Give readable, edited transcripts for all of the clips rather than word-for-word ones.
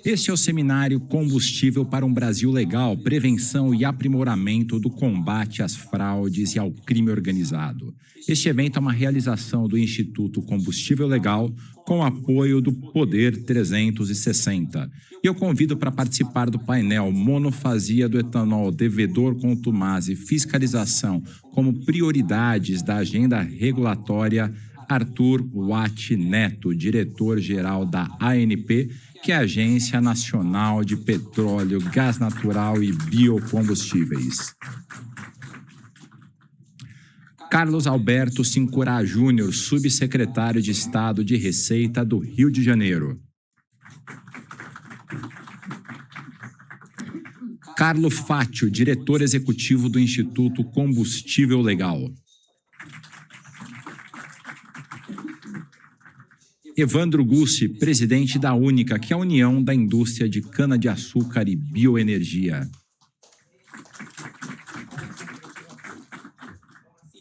Este é o seminário Combustível para um Brasil Legal, Prevenção e Aprimoramento do Combate às Fraudes e ao Crime Organizado. Este evento é uma realização do Instituto Combustível Legal com apoio do Poder 360. E eu convido para participar do painel Monofasia do Etanol, Devedor Contumaz e Fiscalização como prioridades da agenda regulatória Arthur Watt Neto, diretor-geral da ANP, que é a Agência Nacional de Petróleo, Gás Natural e Biocombustíveis. Carlos Alberto Sincurá Júnior, subsecretário de Estado de Receita do Rio de Janeiro. Carlo Fátio, diretor executivo do Instituto Combustível Legal. Evandro Gussi, presidente da Única, que é a União da Indústria de Cana-de-Açúcar e Bioenergia.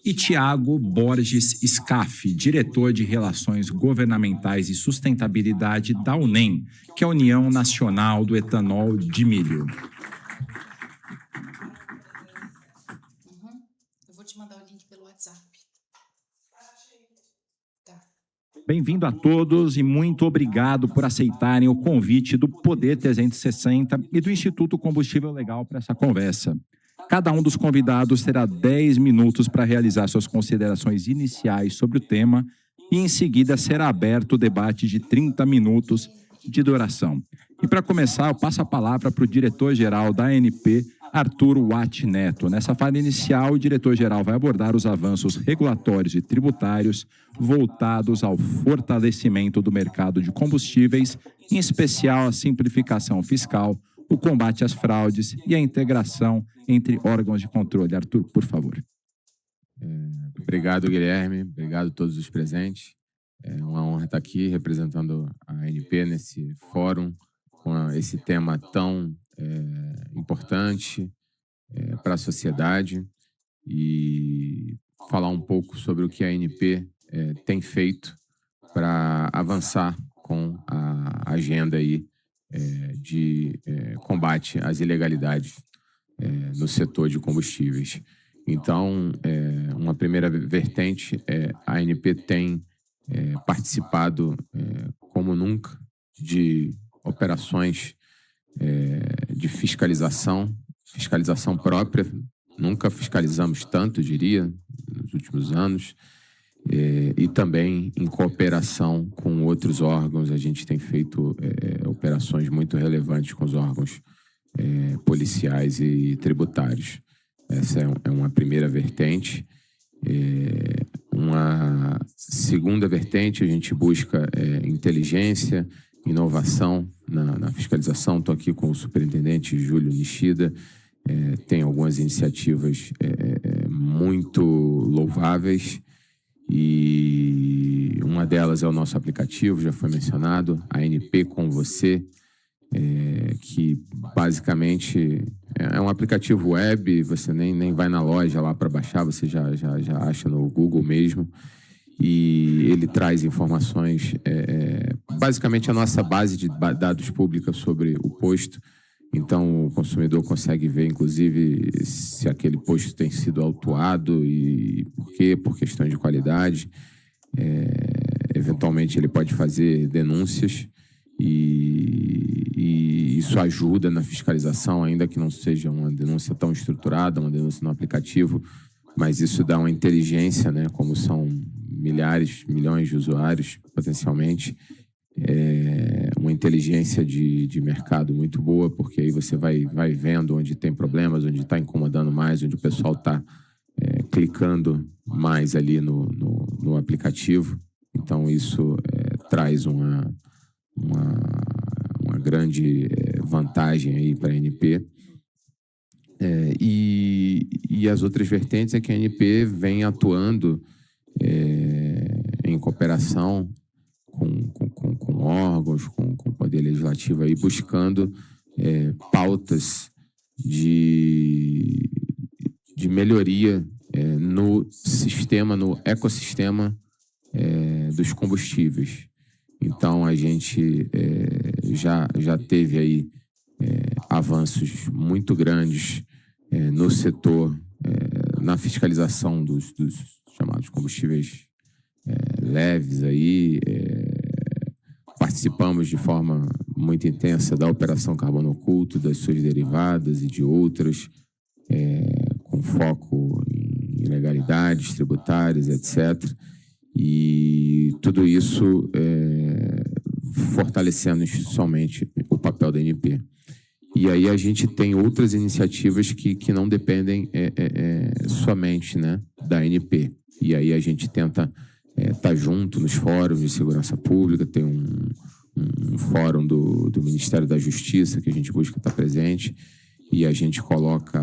E Tiago Borges Scaff, diretor de Relações Governamentais e Sustentabilidade da UNEM, que é a União Nacional do Etanol de Milho. Eu vou te mandar o link pelo WhatsApp. Bem-vindo a todos e muito obrigado por aceitarem o convite do Poder 360 e do Instituto Combustível Legal para essa conversa. Cada um dos convidados terá 10 minutos para realizar suas considerações iniciais sobre o tema e, em seguida, será aberto o debate de 30 minutos de duração. E, para começar, eu passo a palavra para o diretor-geral da ANP, Arthur Watt Neto. Nessa fase inicial, o diretor-geral vai abordar os avanços regulatórios e tributários voltados ao fortalecimento do mercado de combustíveis, em especial a simplificação fiscal, o combate às fraudes e a integração entre órgãos de controle. Arthur, por favor. Obrigado, Guilherme. Obrigado a todos os presentes. É uma honra estar aqui representando a ANP nesse fórum com esse tema tão importante para a sociedade e falar um pouco sobre o que a ANP tem feito para avançar com a agenda aí, de combate às ilegalidades no setor de combustíveis. Então, uma primeira vertente, a ANP tem participado como nunca de operações de fiscalização própria. Nunca fiscalizamos tanto, diria, nos últimos anos. E também em cooperação com outros órgãos. A gente tem feito operações muito relevantes com os órgãos policiais e tributários. Essa é uma primeira vertente. Uma segunda vertente, a gente busca inteligência, inovação na fiscalização. Estou aqui com o superintendente Júlio Nishida. Tem algumas iniciativas muito louváveis e uma delas é o nosso aplicativo, já foi mencionado, a ANP com você, que basicamente é um aplicativo web. Você nem vai na loja lá para baixar, você já acha no Google mesmo, e ele traz informações, basicamente a nossa base de dados pública sobre o posto. Então, o consumidor consegue ver, inclusive, se aquele posto tem sido autuado e por quê, por questão de qualidade. Eventualmente, ele pode fazer denúncias e isso ajuda na fiscalização, ainda que não seja uma denúncia tão estruturada, uma denúncia no aplicativo, mas isso dá uma inteligência, né? Como são milhões de usuários, potencialmente, uma inteligência de mercado muito boa, porque aí você vai vendo onde tem problemas, onde está incomodando mais, onde o pessoal está clicando mais ali no aplicativo. Então, isso traz uma grande vantagem aí para a ANP. E as outras vertentes é que a ANP vem atuando em cooperação com órgãos, com o Poder Legislativo, aí, buscando pautas de melhoria no ecossistema dos combustíveis. Então, a gente já teve aí avanços muito grandes no setor, na fiscalização dos chamados combustíveis leves aí. Participamos de forma muito intensa da Operação Carbono Oculto, das suas derivadas e de outras, com foco em ilegalidades tributárias, etc. E tudo isso fortalecendo institucionalmente o papel da ANP. E aí a gente tem outras iniciativas que não dependem somente, né, da ANP. E aí a gente tenta estar junto nos fóruns de segurança pública. Tem um fórum do Ministério da Justiça que a gente busca estar presente, e a gente coloca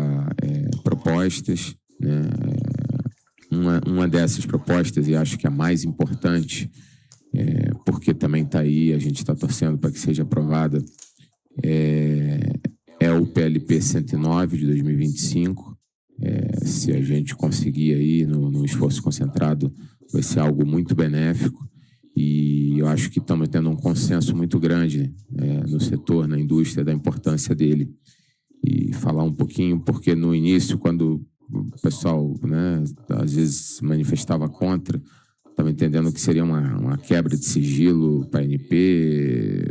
propostas, né? Uma dessas propostas, e acho que a mais importante, porque também está aí, a gente está torcendo para que seja aprovada, é o PLP 109 de 2025. Se a gente conseguir aí, no esforço concentrado, vai ser algo muito benéfico. E eu acho que estamos tendo um consenso muito grande no setor, na indústria, da importância dele. E falar um pouquinho, porque no início, quando o pessoal, né, às vezes manifestava contra, estava entendendo que seria uma quebra de sigilo para a ANP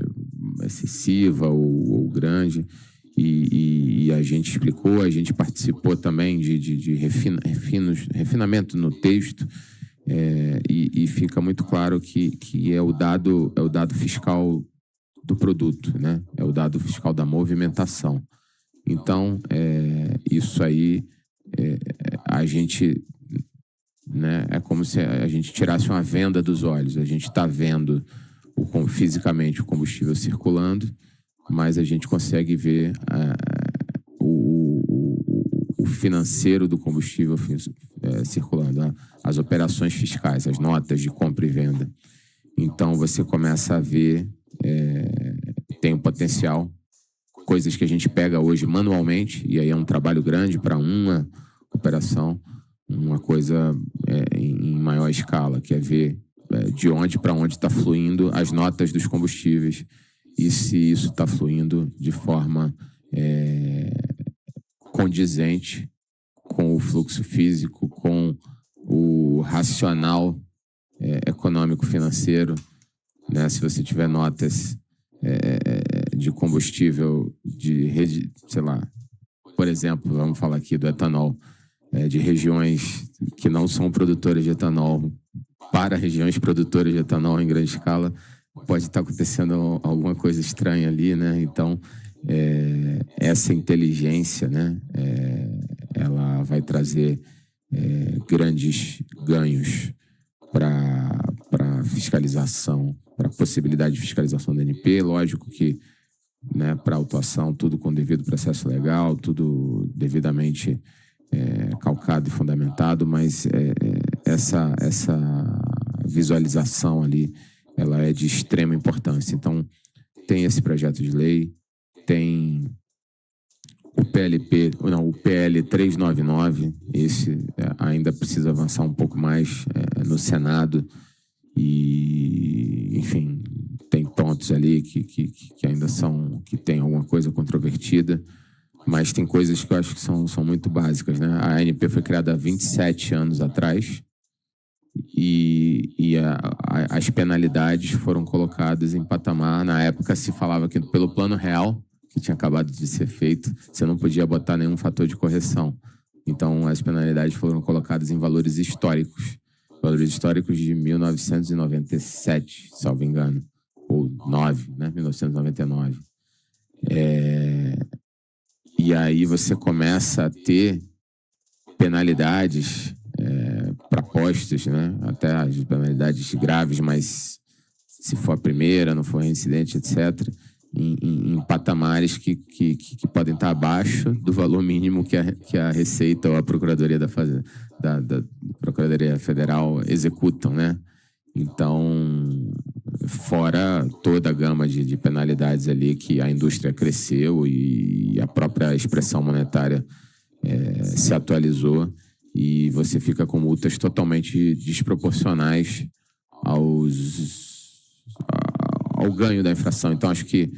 excessiva ou grande. E a gente explicou, a gente participou também de refinamento no texto, e fica muito claro que é o dado fiscal do produto, né? É o dado fiscal da movimentação. Então, isso aí, a gente, né, é como se a gente tirasse uma venda dos olhos. A gente está vendo fisicamente o combustível circulando, mas a gente consegue ver o financeiro do combustível circulando, as operações fiscais, as notas de compra e venda. Então, você começa a ver, tem um potencial, coisas que a gente pega hoje manualmente, e aí é um trabalho grande para uma operação, uma coisa em maior escala, que é ver de onde para onde está fluindo as notas dos combustíveis, e se isso está fluindo de forma condizente com o fluxo físico, com o racional econômico-financeiro, né? Se você tiver notas de combustível de rede, sei lá, por exemplo, vamos falar aqui do etanol, de regiões que não são produtoras de etanol para regiões produtoras de etanol em grande escala, pode estar acontecendo alguma coisa estranha ali, né? Então, essa inteligência, né, ela vai trazer grandes ganhos para fiscalização, para a possibilidade de fiscalização da ANP. Lógico que, né, para autuação, tudo com devido processo legal, tudo devidamente calcado e fundamentado, mas essa visualização ali, ela é de extrema importância. Então, tem esse projeto de lei, tem o PL 399, esse ainda precisa avançar um pouco mais no Senado, e, enfim, tem pontos ali que ainda que tem alguma coisa controvertida, mas tem coisas que eu acho que são muito básicas, né? A ANP foi criada há 27 anos atrás, e as penalidades foram colocadas em patamar. Na época se falava que pelo Plano Real, que tinha acabado de ser feito, você não podia botar nenhum fator de correção. Então, as penalidades foram colocadas em valores históricos de 1997, salvo engano, ou 9, né? 1999. E aí você começa a ter penalidades propostas, né? Até as penalidades graves, mas se for a primeira, não for reincidente, etc., em patamares que podem estar abaixo do valor mínimo que a Receita ou a Procuradoria da Procuradoria Federal executam, né? Então, fora toda a gama de penalidades ali que a indústria cresceu e a própria expressão monetária se atualizou, e você fica com multas totalmente desproporcionais ao ganho da infração. Então, acho que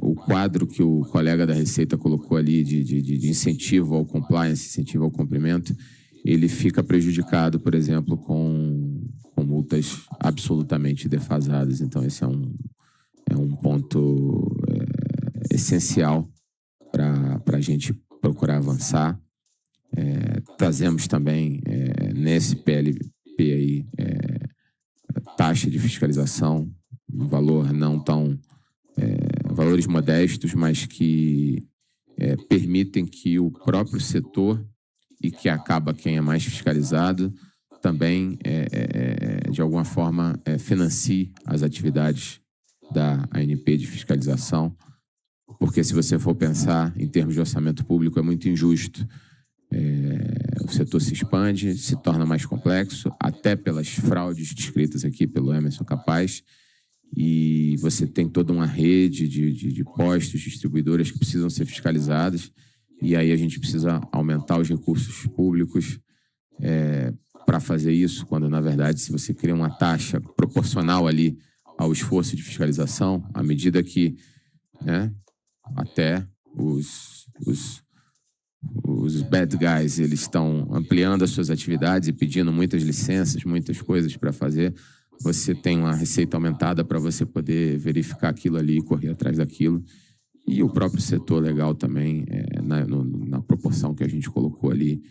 o quadro que o colega da Receita colocou ali de incentivo ao compliance, incentivo ao cumprimento, ele fica prejudicado, por exemplo, com multas absolutamente defasadas. Então, esse é um ponto essencial para a gente procurar avançar. Trazemos também, nesse PLP aí, taxa de fiscalização, um valor não tão... valores modestos, mas que permitem que o próprio setor, e que acaba quem é mais fiscalizado, também, de alguma forma, financie as atividades da ANP de fiscalização, porque se você for pensar em termos de orçamento público, é muito injusto. O setor se expande, se torna mais complexo, até pelas fraudes descritas aqui pelo Emerson Capaz, e você tem toda uma rede de postos, distribuidoras que precisam ser fiscalizadas, e aí a gente precisa aumentar os recursos públicos para fazer isso, quando, na verdade, se você cria uma taxa proporcional ali ao esforço de fiscalização, à medida que até os bad guys eles estão ampliando as suas atividades e pedindo muitas licenças, muitas coisas para fazer, você tem uma receita aumentada para você poder verificar aquilo ali e correr atrás daquilo. E o próprio setor legal também, na proporção que a gente colocou ali,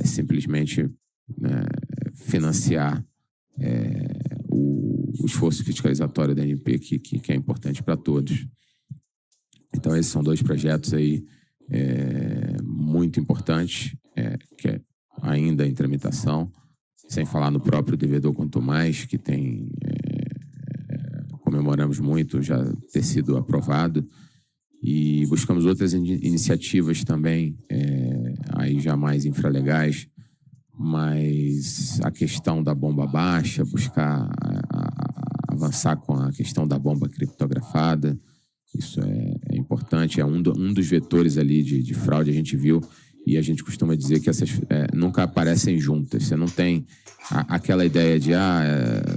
simplesmente financiar o esforço fiscalizatório da ANP, que é importante para todos. Então, esses são 2 projetos aí muito importantes, que é ainda em tramitação, sem falar no próprio devedor quanto mais, que tem, comemoramos muito já ter sido aprovado, e buscamos outras iniciativas também, aí já mais infralegais, mas a questão da bomba baixa, buscar avançar com a questão da bomba criptografada, isso é importante, é um dos vetores ali de fraude, a gente viu, e a gente costuma dizer que essas nunca aparecem juntas. Você não tem aquela ideia de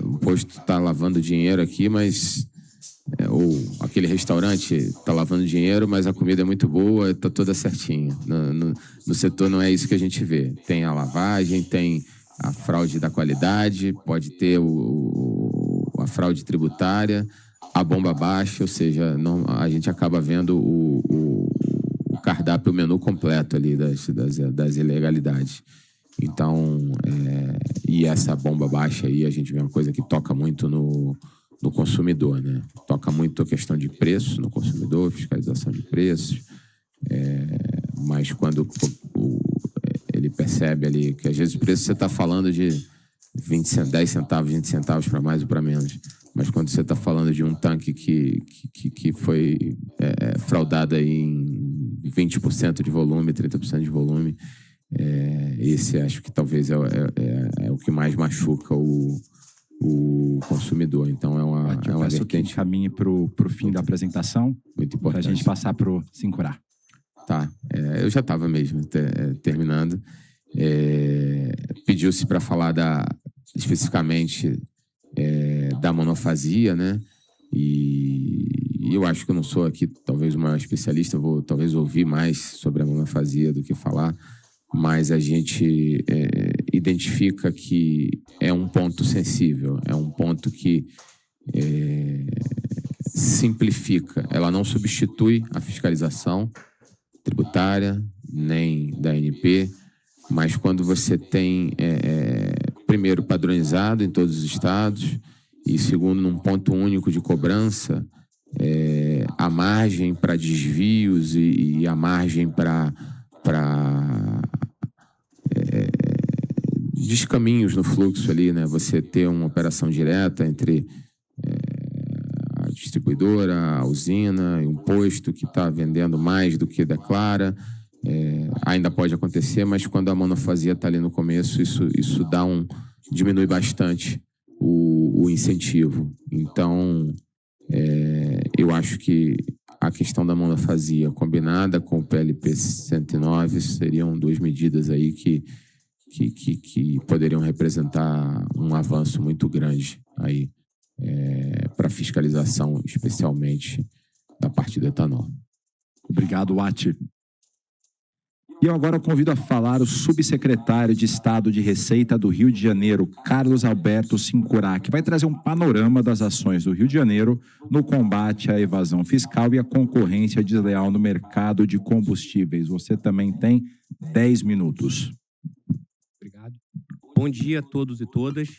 o posto está lavando dinheiro aqui, mas ou aquele restaurante está lavando dinheiro, mas a comida é muito boa, está toda certinha. No setor não é isso que a gente vê. Tem a lavagem, tem a fraude da qualidade, pode ter a fraude tributária, a bomba baixa, ou seja, a gente acaba vendo o cardápio, o menu completo ali das ilegalidades. Então, e essa bomba baixa aí, a gente vê uma coisa que toca muito no consumidor, né? Toca muito a questão de preço no consumidor, fiscalização de preços, mas quando ele percebe ali que às vezes o preço você está falando de 10 centavos, 20 centavos para mais ou para menos, mas quando você está falando de um tanque que foi fraudado aí em 20% de volume, 30% de volume, esse acho que talvez é o que mais machuca o consumidor. Então é uma peço vertente... que caminhe para o fim da apresentação, muito importante. Para a gente passar para o Sincurar. Tá, eu já estava mesmo terminando. Pediu-se para falar especificamente da monofasia, né? E eu acho que eu não sou aqui talvez o maior especialista, vou talvez ouvir mais sobre a monofasia do que falar, mas a gente identifica que é um ponto sensível, é um ponto que simplifica, ela não substitui a fiscalização tributária, nem da ANP, mas quando você tem, primeiro, padronizado em todos os estados, e segundo, num ponto único de cobrança, a margem para desvios e a margem para descaminhos no fluxo ali, né? Você ter uma operação direta entre a distribuidora, a usina e um posto que está vendendo mais do que declara. Ainda pode acontecer, mas quando a monofasia está ali no começo, isso diminui bastante o incentivo. Então, eu acho que a questão da monofasia combinada com o PLP 109 seriam 2 medidas aí que poderiam representar um avanço muito grande aí para fiscalização, especialmente da parte do etanol. Obrigado, Ati. E eu agora convido a falar o subsecretário de Estado de Receita do Rio de Janeiro, Carlos Alberto Sincurá, que vai trazer um panorama das ações do Rio de Janeiro no combate à evasão fiscal e à concorrência desleal no mercado de combustíveis. Você também tem 10 minutos. Obrigado. Bom dia a todos e todas.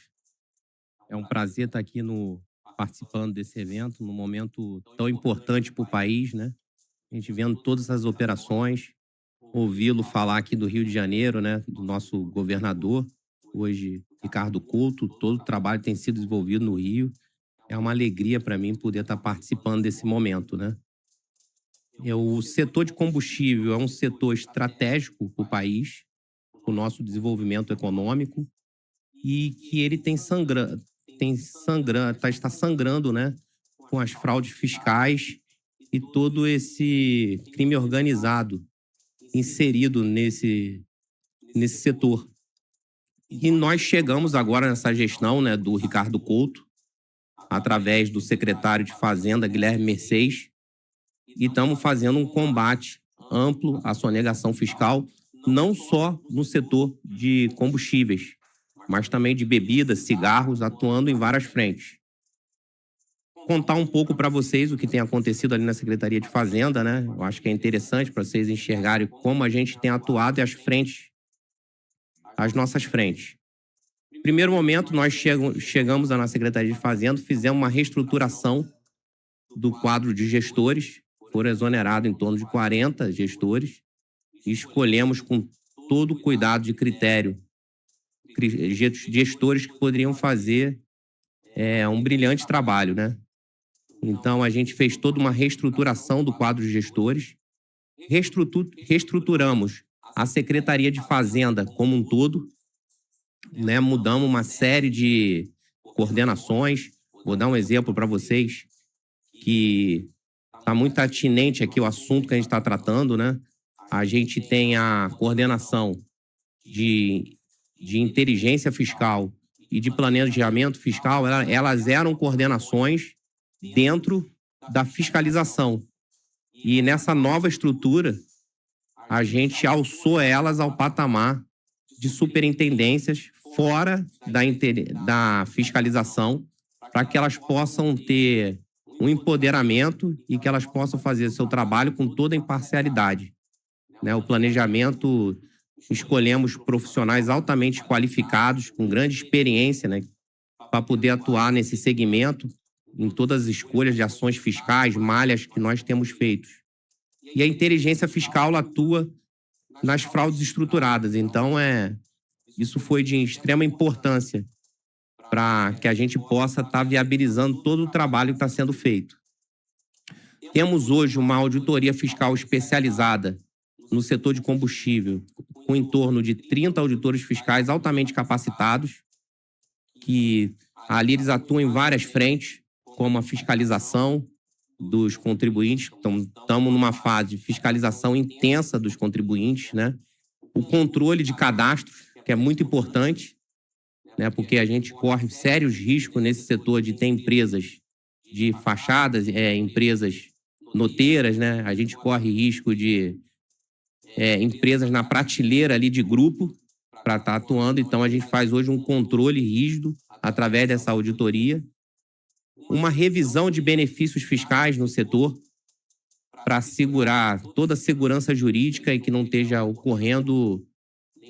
É um prazer estar aqui participando desse evento, num momento tão importante para o país, né? A gente vendo todas as operações, ouvi-lo falar aqui do Rio de Janeiro, né? Do nosso governador, hoje Ricardo Couto, todo o trabalho tem sido desenvolvido no Rio. É uma alegria para mim poder estar participando desse momento, né? O setor de combustível é um setor estratégico para o país, para o nosso desenvolvimento econômico, e que ele está sangrando, né, com as fraudes fiscais e todo esse crime organizado inserido nesse setor. E nós chegamos agora nessa gestão, né, do Ricardo Couto, através do secretário de Fazenda, Guilherme Mercedes, e estamos fazendo um combate amplo à sonegação fiscal, não só no setor de combustíveis, mas também de bebidas, cigarros, atuando em várias frentes. Contar um pouco para vocês o que tem acontecido ali na Secretaria de Fazenda, né? Eu acho que é interessante para vocês enxergarem como a gente tem atuado e as nossas frentes. No primeiro momento, nós chegamos na Secretaria de Fazenda, fizemos uma reestruturação do quadro de gestores, foram exonerados em torno de 40 gestores, e escolhemos com todo o cuidado de critério gestores que poderiam fazer um brilhante trabalho, né? Então, a gente fez toda uma reestruturação do quadro de gestores, reestruturamos a Secretaria de Fazenda como um todo, né? Mudamos uma série de coordenações. Vou dar um exemplo para vocês que está muito atinente aqui o assunto que a gente está tratando, né? A gente tem a coordenação de inteligência fiscal e de planejamento fiscal, elas eram coordenações dentro da fiscalização. E nessa nova estrutura, a gente alçou elas ao patamar de superintendências fora da fiscalização, para que elas possam ter um empoderamento e que elas possam fazer seu trabalho com toda a imparcialidade, né? O planejamento, escolhemos profissionais altamente qualificados, com grande experiência, né, para poder atuar nesse segmento, em todas as escolhas de ações fiscais, malhas que nós temos feito. E a inteligência fiscal atua nas fraudes estruturadas. Então, isso foi de extrema importância para que a gente possa estar viabilizando todo o trabalho que está sendo feito. Temos hoje uma auditoria fiscal especializada no setor de combustível, com em torno de 30 auditores fiscais altamente capacitados, que ali eles atuam em várias frentes, como a fiscalização dos contribuintes. Então, estamos numa fase de fiscalização intensa dos contribuintes, né? O controle de cadastros, que é muito importante, né? Porque a gente corre sérios riscos nesse setor de ter empresas de fachadas, empresas noteiras, né? A gente corre risco de empresas na prateleira ali de grupo para estar atuando. Então, a gente faz hoje um controle rígido através dessa auditoria. Uma revisão de benefícios fiscais no setor para assegurar toda a segurança jurídica e que não esteja ocorrendo,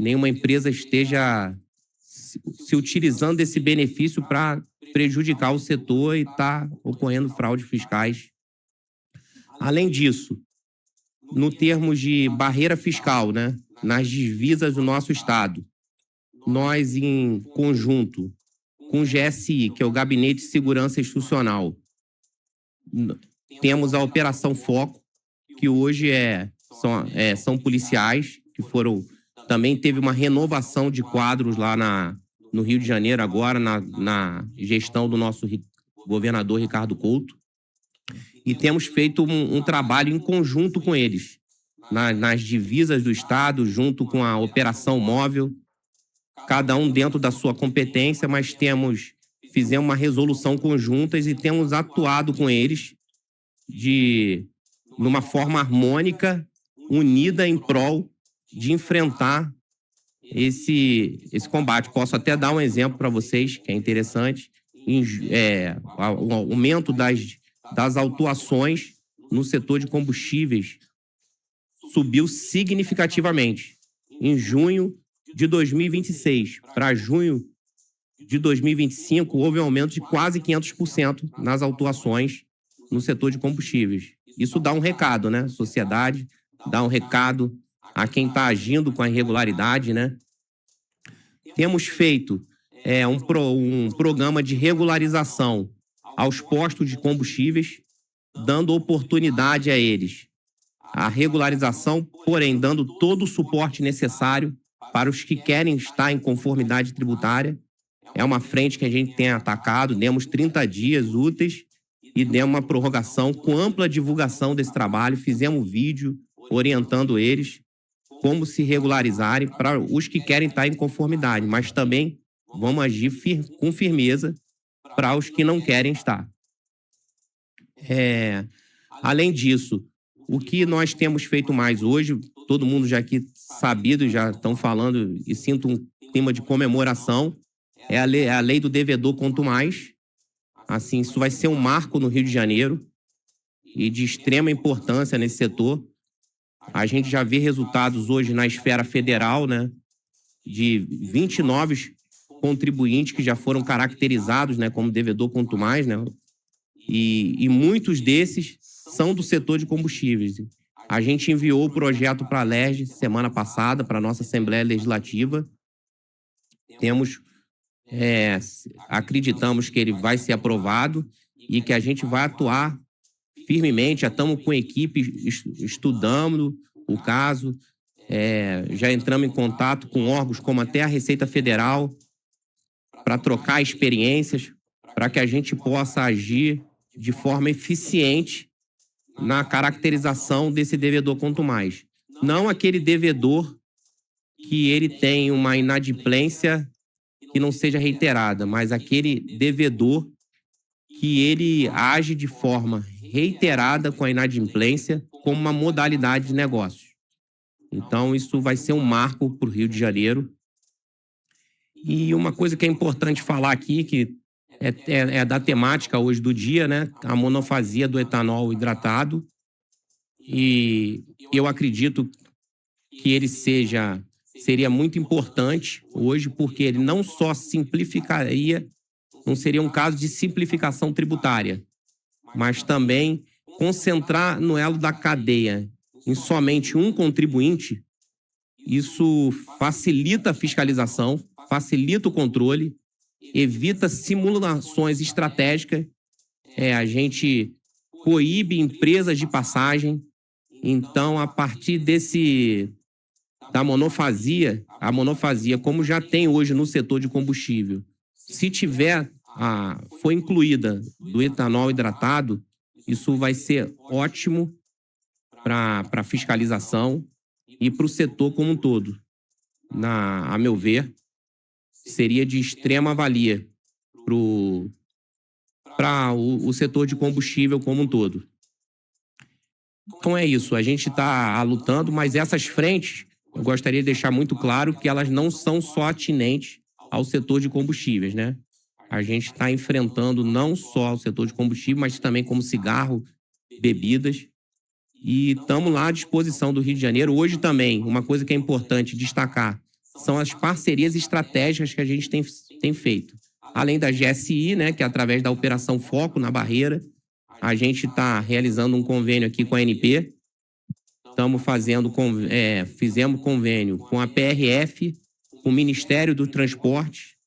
nenhuma empresa esteja se utilizando desse benefício para prejudicar o setor e está ocorrendo fraudes fiscais. Além disso, no termos de barreira fiscal, né, nas divisas do nosso estado, nós, em conjunto com o GSI, que é o Gabinete de Segurança Institucional, temos a Operação Foco, que hoje são policiais, que também teve uma renovação de quadros lá no Rio de Janeiro, agora na gestão do nosso governador Ricardo Couto. E temos feito um trabalho em conjunto com eles, nas divisas do estado, junto com a Operação Móvel, cada um dentro da sua competência, mas temos fizemos uma resolução conjuntas e temos atuado com eles numa forma harmônica, unida em prol de enfrentar esse combate. Posso até dar um exemplo para vocês, que é interessante. O aumento das autuações no setor de combustíveis subiu significativamente. Em junho de 2026 para junho de 2025, houve um aumento de quase 500% nas autuações no setor de combustíveis. Isso dá um recado, né? Sociedade, dá um recado a quem está agindo com a irregularidade, né? Temos feito um programa de regularização aos postos de combustíveis, dando oportunidade a eles. A regularização, porém, dando todo o suporte necessário para os que querem estar em conformidade tributária. É uma frente que a gente tem atacado, demos 30 dias úteis e demos uma prorrogação com ampla divulgação desse trabalho, fizemos vídeo orientando eles como se regularizarem para os que querem estar em conformidade, mas também vamos agir com firmeza para os que não querem estar. Além disso, o que nós temos feito mais hoje, todo mundo já aqui sabido, já estão falando e sinto um clima de comemoração, é a lei do devedor quanto mais. Assim, isso vai ser um marco no Rio de Janeiro e de extrema importância nesse setor. A gente já vê resultados hoje na esfera federal, né, de 29 contribuintes que já foram caracterizados, né, como devedor quanto mais, né, e muitos desses são do setor de combustíveis. A gente enviou o projeto para a LERJ semana passada, para a nossa Assembleia Legislativa. Acreditamos que ele vai ser aprovado e que a gente vai atuar firmemente. Já estamos com a equipe estudando o caso, já entramos em contato com órgãos como até a Receita Federal para trocar experiências, para que a gente possa agir de forma eficiente na caracterização desse devedor quanto mais. Não aquele devedor que ele tem uma inadimplência que não seja reiterada, mas aquele devedor que ele age de forma reiterada com a inadimplência como uma modalidade de negócio. Então, isso vai ser um marco para o Rio de Janeiro. E uma coisa que é importante falar aqui, que é da temática hoje do dia, né? A monofasia do etanol hidratado. E eu acredito que ele seria muito importante hoje, porque ele não só simplificaria, não seria um caso de simplificação tributária, mas também concentrar no elo da cadeia em somente um contribuinte. Isso facilita a fiscalização, facilita o controle, evita simulações estratégicas, a gente coíbe empresas de passagem. Então, a partir da monofasia, a monofasia, como já tem hoje no setor de combustível, se for incluída do etanol hidratado, isso vai ser ótimo para a fiscalização e para o setor como um todo. A meu ver, seria de extrema valia para o setor de combustível como um todo. Então é isso, a gente está lutando, mas essas frentes, eu gostaria de deixar muito claro que elas não são só atinentes ao setor de combustíveis, né? A gente está enfrentando não só o setor de combustível, mas também como cigarro, bebidas. E estamos lá à disposição do Rio de Janeiro. Hoje também, uma coisa que é importante destacar, são as parcerias estratégicas que a gente tem feito. Além da GSI, né, que é através da Operação Foco na Barreira, a gente está realizando um convênio aqui com a ANP. Fizemos convênio com a PRF, com o Ministério do Transporte,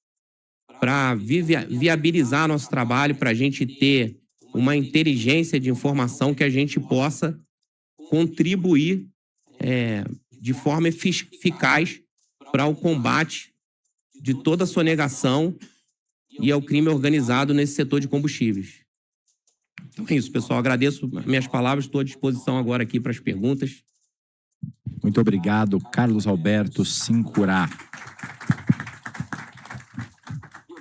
para viabilizar nosso trabalho, para a gente ter uma inteligência de informação que a gente possa contribuir de forma eficaz para o combate de toda a sonegação e ao crime organizado nesse setor de combustíveis. Então é isso, pessoal. Agradeço minhas palavras, estou à disposição agora aqui para as perguntas. Muito obrigado, Carlos Alberto Sincurá.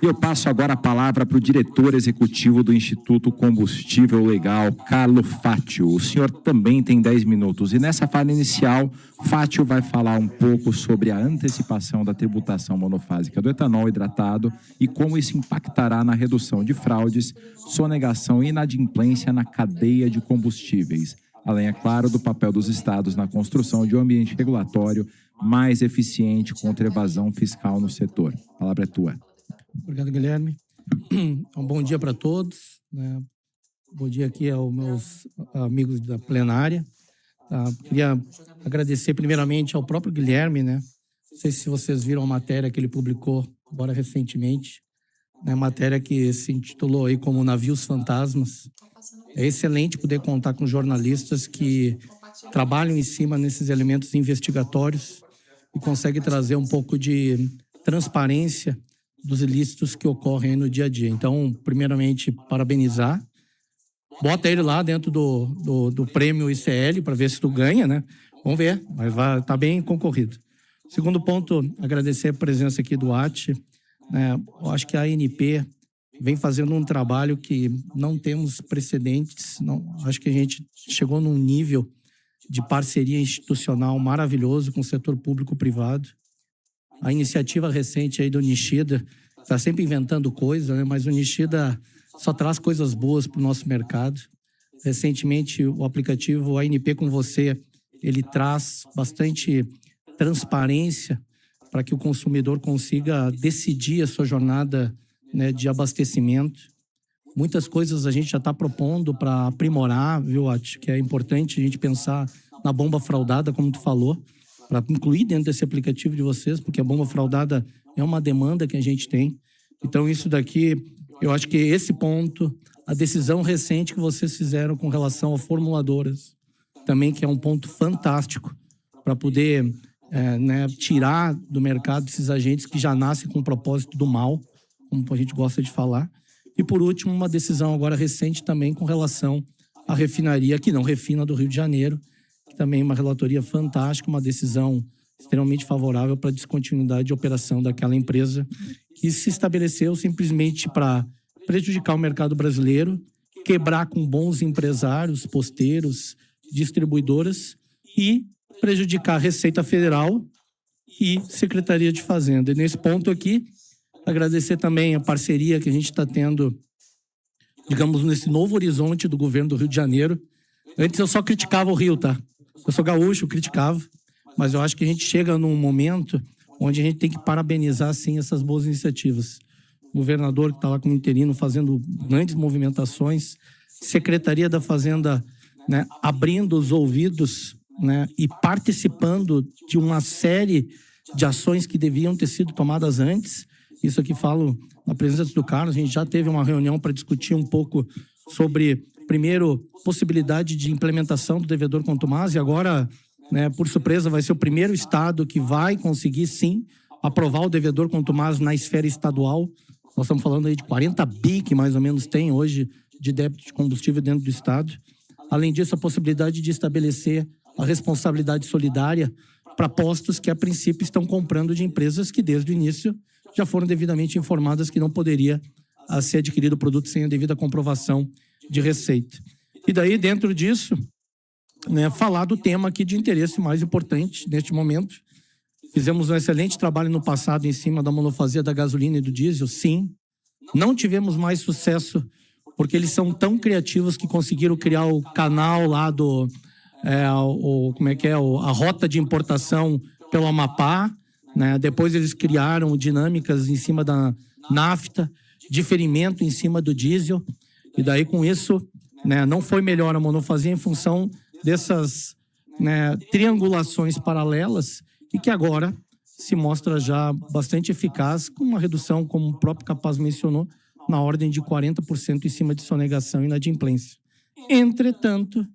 E eu passo agora a palavra para o diretor executivo do Instituto Combustível Legal, Carlo Fátio. O senhor também tem 10 minutos. E nessa fala inicial, Fátio vai falar um pouco sobre a antecipação da tributação monofásica do etanol hidratado e como isso impactará na redução de fraudes, sonegação e inadimplência na cadeia de combustíveis. Além, é claro, do papel dos estados na construção de um ambiente regulatório mais eficiente contra a evasão fiscal no setor. A palavra é tua. Obrigado, Guilherme. Um bom dia para todos, né? Bom dia aqui aos meus amigos da plenária. Tá? Queria agradecer primeiramente ao próprio Guilherme, né? Não sei se vocês viram a matéria que ele publicou agora recentemente, né? Matéria que se intitulou aí como Navios Fantasmas. É excelente poder contar com jornalistas que trabalham em cima nesses elementos investigatórios e conseguem trazer um pouco de transparência dos ilícitos que ocorrem no dia a dia. Então, primeiramente, parabenizar. Bota ele lá dentro do prêmio ICL para ver se tu ganha, né? Vamos ver, mas tá bem concorrido. Segundo ponto, agradecer a presença aqui do AT. Né? Eu acho que a ANP vem fazendo um trabalho que não temos precedentes. Não, acho que a gente chegou num nível de parceria institucional maravilhoso com o setor público-privado. A iniciativa recente aí do Nishida está sempre inventando coisa, né? Mas o Nishida só traz coisas boas para o nosso mercado. Recentemente, o aplicativo ANP com você, ele traz bastante transparência para que o consumidor consiga decidir a sua jornada, né, de abastecimento. Muitas coisas a gente já está propondo para aprimorar, viu? Acho que é importante a gente pensar na bomba fraudada, como tu falou, para incluir dentro desse aplicativo de vocês, porque a bomba fraudada é uma demanda que a gente tem. Então, isso daqui, eu acho que esse ponto, a decisão recente que vocês fizeram com relação a formuladoras, também que é um ponto fantástico para poder né, tirar do mercado esses agentes que já nascem com o propósito do mal, como a gente gosta de falar. E, por último, uma decisão agora recente também com relação à refinaria, que não refina, do Rio de Janeiro, que também é uma relatoria fantástica, uma decisão extremamente favorável para a descontinuidade de operação daquela empresa que se estabeleceu simplesmente para prejudicar o mercado brasileiro, quebrar com bons empresários, posteiros, distribuidoras e prejudicar a Receita Federal e Secretaria de Fazenda. E nesse ponto aqui, agradecer também a parceria que a gente está tendo, digamos, nesse novo horizonte do governo do Rio de Janeiro. Antes eu só criticava o Rio, tá? Eu sou gaúcho, eu criticava, mas eu acho que a gente chega num momento onde a gente tem que parabenizar, sim, essas boas iniciativas. O governador que está lá como interino fazendo grandes movimentações, Secretaria da Fazenda, né, abrindo os ouvidos, né, e participando de uma série de ações que deviam ter sido tomadas antes. Isso aqui falo na presença do Carlos, a gente já teve uma reunião para discutir um pouco sobre, primeiro, possibilidade de implementação do devedor contumaz, e agora, né, por surpresa, vai ser o primeiro estado que vai conseguir, sim, aprovar o devedor contumaz na esfera estadual. Nós estamos falando aí de 40 bi que mais ou menos tem hoje de débito de combustível dentro do estado. Além disso, a possibilidade de estabelecer a responsabilidade solidária para postos que, a princípio, estão comprando de empresas que, desde o início, já foram devidamente informadas que não poderia ser adquirido o produto sem a devida comprovação de receita. E daí, dentro disso, né, falar do tema aqui de interesse mais importante neste momento. Fizemos um excelente trabalho no passado em cima da monofasia da gasolina e do diesel, sim. Não tivemos mais sucesso porque eles são tão criativos que conseguiram criar o canal lá do... a rota de importação pelo Amapá, né? Depois eles criaram dinâmicas em cima da nafta, diferimento em cima do diesel, e daí com isso, né, não foi melhor a monofasia em função dessas, né, triangulações paralelas, e que agora se mostra já bastante eficaz, com uma redução, como o próprio Capaz mencionou, na ordem de 40% em cima de sonegação e inadimplência. Entretanto,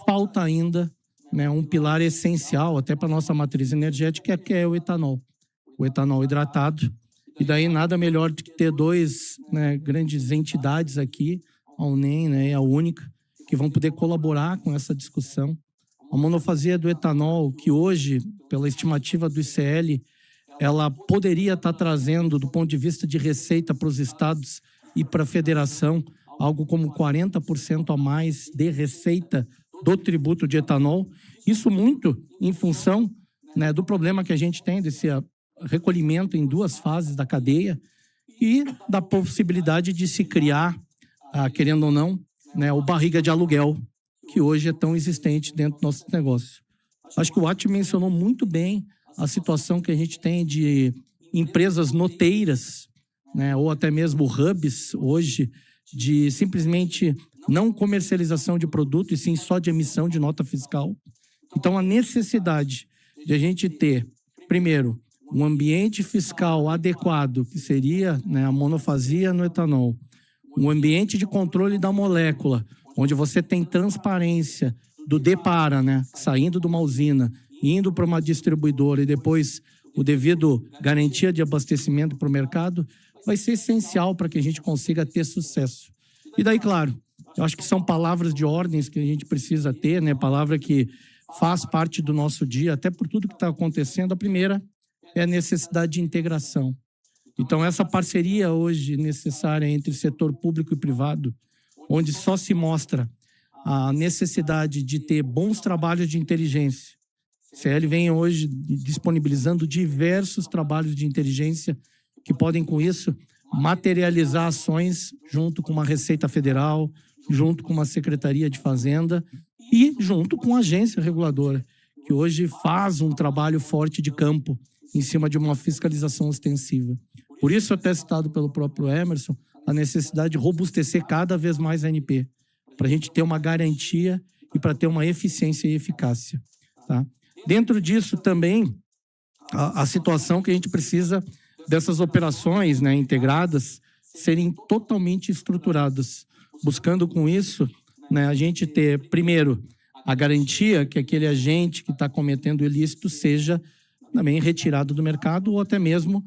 falta ainda, né, um pilar essencial até para a nossa matriz energética, que é o etanol hidratado. E daí nada melhor do que ter dois, né, grandes entidades aqui, a UNEM, né, e a Única, que vão poder colaborar com essa discussão. A monofasia do etanol, que hoje, pela estimativa do ICL, ela poderia estar trazendo, do ponto de vista de receita para os estados e para a federação, algo como 40% a mais de receita do tributo de etanol. Isso muito em função, né, do problema que a gente tem desse recolhimento em 2 fases da cadeia e da possibilidade de se criar, querendo ou não, né, o barriga de aluguel, que hoje é tão existente dentro do nosso negócio. Acho que o Ati mencionou muito bem a situação que a gente tem de empresas noteiras, né, ou até mesmo hubs hoje, de simplesmente não comercialização de produto, e sim só de emissão de nota fiscal. Então, a necessidade de a gente ter, primeiro, um ambiente fiscal adequado, que seria, né, a monofasia no etanol, um ambiente de controle da molécula, onde você tem transparência do DEPARA, né, saindo de uma usina, indo para uma distribuidora e depois o devido garantia de abastecimento para o mercado, vai ser essencial para que a gente consiga ter sucesso. E daí, claro, eu acho que são palavras de ordens que a gente precisa ter, né, palavra que faz parte do nosso dia, até por tudo que está acontecendo. A primeira é a necessidade de integração. Então, essa parceria hoje necessária entre setor público e privado, onde só se mostra a necessidade de ter bons trabalhos de inteligência. A CL vem hoje disponibilizando diversos trabalhos de inteligência que podem, com isso, materializar ações junto com uma Receita Federal, junto com uma Secretaria de Fazenda e junto com a agência reguladora, que hoje faz um trabalho forte de campo em cima de uma fiscalização ostensiva. Por isso, até citado pelo próprio Emerson, a necessidade de robustecer cada vez mais a ANP, para a gente ter uma garantia e para ter uma eficiência e eficácia. Tá? Dentro disso também, a situação que a gente precisa dessas operações, né, integradas serem totalmente estruturadas, buscando com isso, né, a gente ter, primeiro, a garantia que aquele agente que está cometendo ilícito seja também retirado do mercado ou até mesmo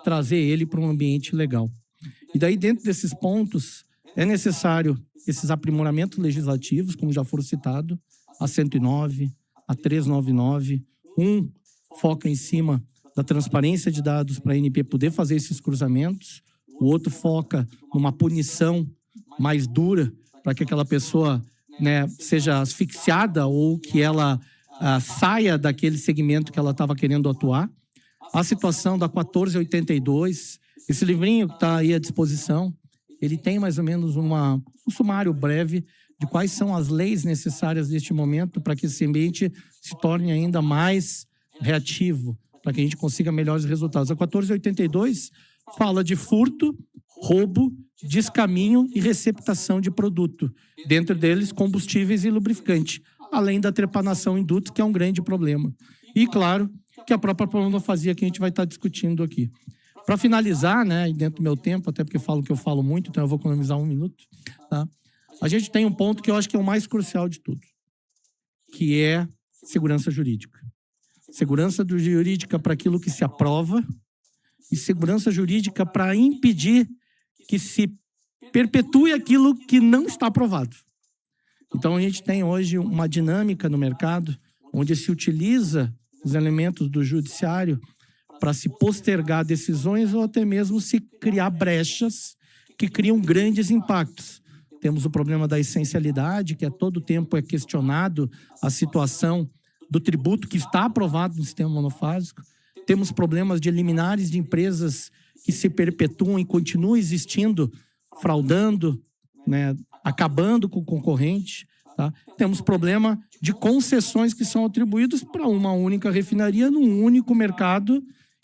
trazer ele para um ambiente legal. E daí, dentro desses pontos, é necessário esses aprimoramentos legislativos, como já foram citados, a 109, a 399, foca em cima da transparência de dados para a ANP poder fazer esses cruzamentos, o outro foca numa punição mais dura para que aquela pessoa, né, seja asfixiada ou que ela saia daquele segmento que ela estava querendo atuar. A situação da 1482, esse livrinho que está aí à disposição, ele tem mais ou menos um sumário breve de quais são as leis necessárias neste momento para que esse ambiente se torne ainda mais reativo, para que a gente consiga melhores resultados. A 1482 fala de furto, roubo, descaminho e receptação de produto, dentro deles combustíveis e lubrificante, além da trepanação em dutos, que é um grande problema. E, claro, que a própria monofasia que a gente vai estar discutindo aqui. Para finalizar, né, dentro do meu tempo, até porque falo que eu falo muito, então eu vou economizar 1 minuto, tá? A gente tem um ponto que eu acho que é o mais crucial de tudo, que é segurança jurídica. Segurança jurídica para aquilo que se aprova e segurança jurídica para impedir que se perpetue aquilo que não está aprovado. Então, a gente tem hoje uma dinâmica no mercado onde se utiliza os elementos do judiciário para se postergar decisões ou até mesmo se criar brechas que criam grandes impactos. Temos o problema da essencialidade, que a todo tempo é questionado a situação do tributo que está aprovado no sistema monofásico. Temos problemas de liminares de empresas que se perpetuam e continuam existindo, fraudando, né, acabando com o concorrente. Tá? Temos problema de concessões que são atribuídas para uma única refinaria num único mercado,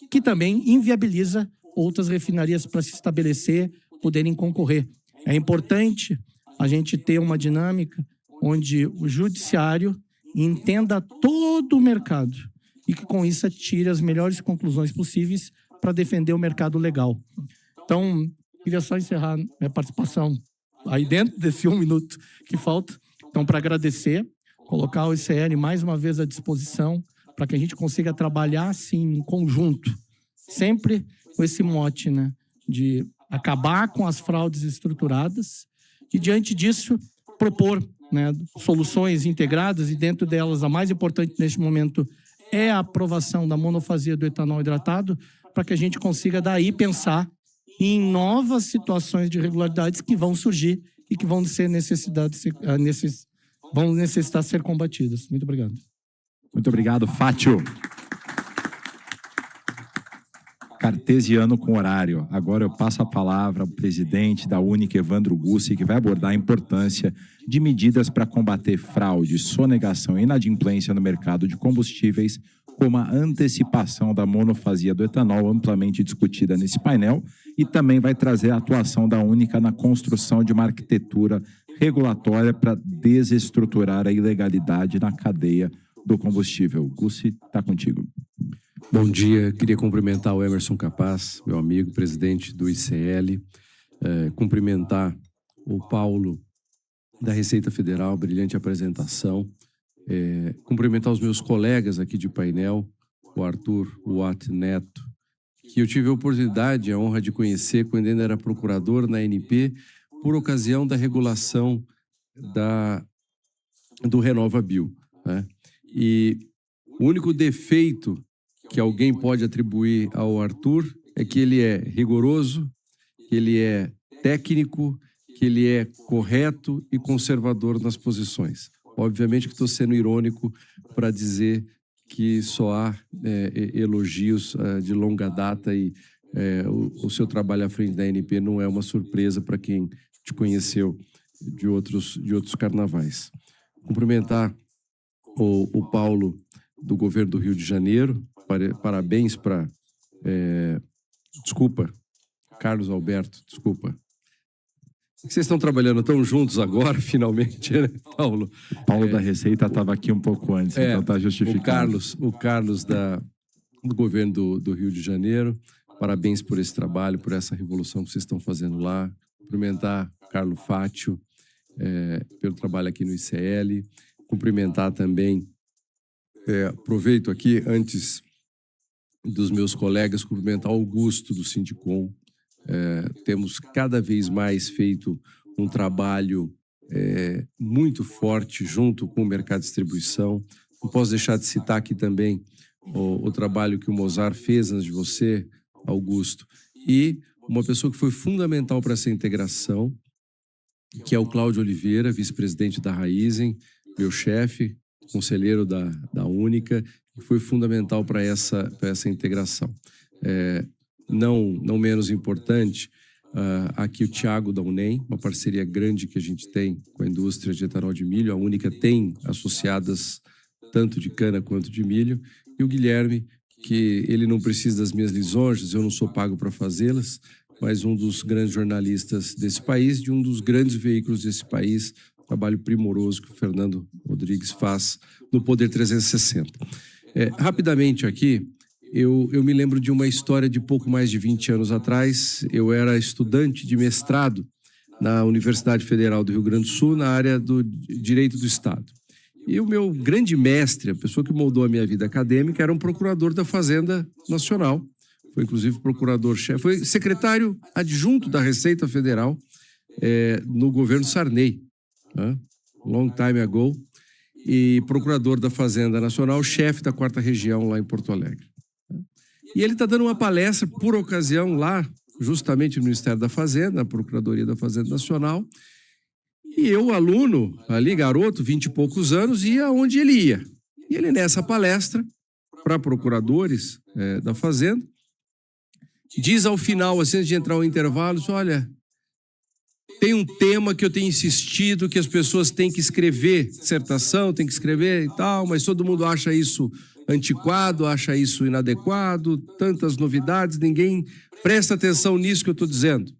que também inviabiliza outras refinarias para se estabelecer, poderem concorrer. É importante a gente ter uma dinâmica onde o judiciário entenda todo o mercado e que com isso tire as melhores conclusões possíveis para defender o mercado legal. Então, queria só encerrar minha participação aí dentro desse 1 minuto que falta. Então, para agradecer, colocar o ICL mais uma vez à disposição para que a gente consiga trabalhar assim em conjunto, sempre com esse mote, né, de acabar com as fraudes estruturadas e, diante disso, propor, né, soluções integradas, e dentro delas a mais importante neste momento é a aprovação da monofasia do etanol hidratado, para que a gente consiga daí pensar em novas situações de irregularidades que vão surgir e que vão necessitar ser combatidas. Muito obrigado. Muito obrigado, Fátio. Cartesiano com horário. Agora eu passo a palavra ao presidente da Única, Evandro Gussi, que vai abordar a importância de medidas para combater fraude, sonegação e inadimplência no mercado de combustíveis, como a antecipação da monofasia do etanol, amplamente discutida nesse painel, e também vai trazer a atuação da Única na construção de uma arquitetura regulatória para desestruturar a ilegalidade na cadeia do combustível. Gussi, está contigo. Bom dia, queria cumprimentar o Emerson Capaz, meu amigo, presidente do ICL, cumprimentar o Paulo da Receita Federal, brilhante apresentação, cumprimentar os meus colegas aqui de painel, o Arthur Watt Neto, que eu tive a oportunidade, a honra de conhecer quando ainda era procurador na ANP, por ocasião da regulação do RenovaBio, né? E o único defeito que alguém pode atribuir ao Arthur é que ele é rigoroso, que ele é técnico, que ele é correto e conservador nas posições. Obviamente que estou sendo irônico para dizer que só há elogios de longa data e o seu trabalho à frente da ANP não é uma surpresa para quem te conheceu de outros carnavais. Cumprimentar o Paulo do governo do Rio de Janeiro, parabéns para... desculpa, Carlos Alberto, desculpa. Vocês estão trabalhando tão juntos agora, finalmente, né, Paulo? O Paulo da Receita estava aqui um pouco antes, então está justificado. O Carlos do governo do Rio de Janeiro, parabéns por esse trabalho, por essa revolução que vocês estão fazendo lá. Cumprimentar Carlo Fátio pelo trabalho aqui no ICL. Cumprimentar também, aproveito aqui, antes dos meus colegas, cumprimentar Augusto do Sindicom. Temos cada vez mais feito um trabalho muito forte junto com o mercado de distribuição. Não posso deixar de citar aqui também o trabalho que o Mozart fez antes de você, Augusto, e uma pessoa que foi fundamental para essa integração, que é o Cláudio Oliveira, vice-presidente da Raizen, meu chefe, conselheiro da Única, que foi fundamental para essa integração. Não menos importante, aqui o Thiago da UNEM, uma parceria grande que a gente tem com a indústria de etanol de milho. A Única tem associadas tanto de cana quanto de milho. E o Guilherme, que ele não precisa das minhas lisonjas, eu não sou pago para fazê-las, mas um dos grandes jornalistas desse país, de um dos grandes veículos desse país, trabalho primoroso que o Fernando Rodrigues faz no Poder 360. Rapidamente aqui, eu me lembro de uma história de pouco mais de 20 anos atrás. Eu era estudante de mestrado na Universidade Federal do Rio Grande do Sul, na área do Direito do Estado. E o meu grande mestre, a pessoa que moldou a minha vida acadêmica, era um procurador da Fazenda Nacional. Foi, inclusive, procurador-chefe, foi secretário adjunto da Receita Federal no governo Sarney, long time ago, e procurador da Fazenda Nacional, chefe da 4ª Região lá em Porto Alegre. E ele está dando uma palestra, por ocasião, lá, justamente no Ministério da Fazenda, na Procuradoria da Fazenda Nacional, e eu, aluno, ali, garoto, 20 e poucos anos, ia onde ele ia. E ele, nessa palestra, para procuradores da Fazenda, diz ao final, assim, antes de entrar o intervalo, olha, tem um tema que eu tenho insistido que as pessoas têm que escrever, dissertação, tem que escrever e tal, mas todo mundo acha isso antiquado, acha isso inadequado, tantas novidades, ninguém presta atenção nisso que eu estou dizendo.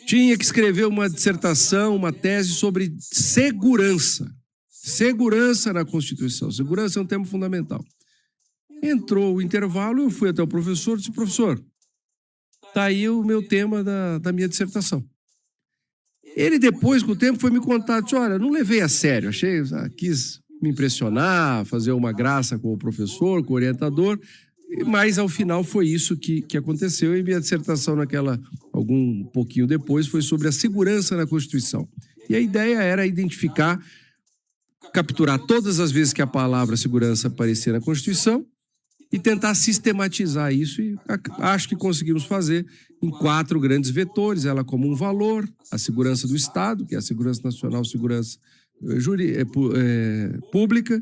Tinha que escrever uma dissertação, uma tese sobre segurança. Segurança na Constituição. Segurança é um tema fundamental. Entrou o intervalo, eu fui até o professor e disse, professor, está aí o meu tema da minha dissertação. Ele depois, com o tempo, foi me contar, disse, olha, não levei a sério, quis me impressionar, fazer uma graça com o professor, com o orientador, mas ao final foi isso que aconteceu, e minha dissertação um pouquinho depois, foi sobre a segurança na Constituição. E a ideia era identificar capturar todas as vezes que a palavra segurança aparecer na Constituição e tentar sistematizar isso, e acho que conseguimos fazer em 4 grandes vetores, ela como um valor, a segurança do Estado, que é a segurança nacional, segurança pública,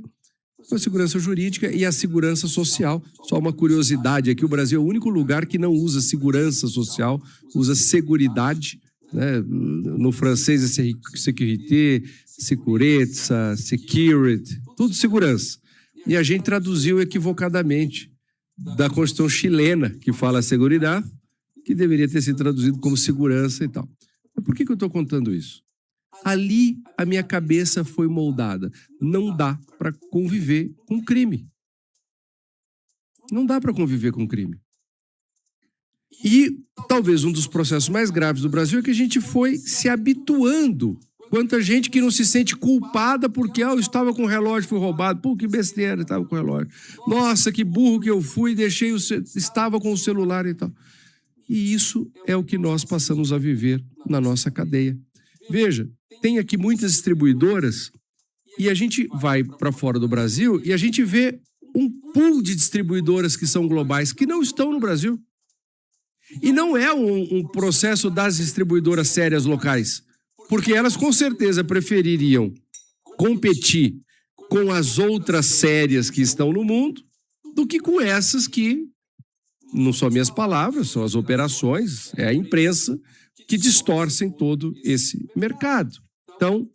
a segurança jurídica e a segurança social. Só uma curiosidade aqui, o Brasil é o único lugar que não usa segurança social, usa seguridade, né? No francês é sécurité, segurança, security, tudo segurança. E a gente traduziu equivocadamente da Constituição chilena, que fala seguridade, que deveria ter sido traduzido como segurança e tal. Mas por que eu estou contando isso? Ali a minha cabeça foi moldada. Não dá para conviver com crime. Não dá para conviver com crime. E talvez um dos processos mais graves do Brasil é que a gente foi se habituando. Quanta gente que não se sente culpada porque eu estava com o relógio, fui roubado. Pô, que besteira, estava com o relógio. Nossa, que burro que eu fui, estava com o celular e tal. E isso é o que nós passamos a viver na nossa cadeia. Veja, tem aqui muitas distribuidoras e a gente vai para fora do Brasil e a gente vê um pool de distribuidoras que são globais, que não estão no Brasil. E não é um processo das distribuidoras sérias locais, porque elas com certeza prefeririam competir com as outras sérias que estão no mundo do que com essas que, não são minhas palavras, são as operações, é a imprensa, que distorcem todo esse mercado. Então,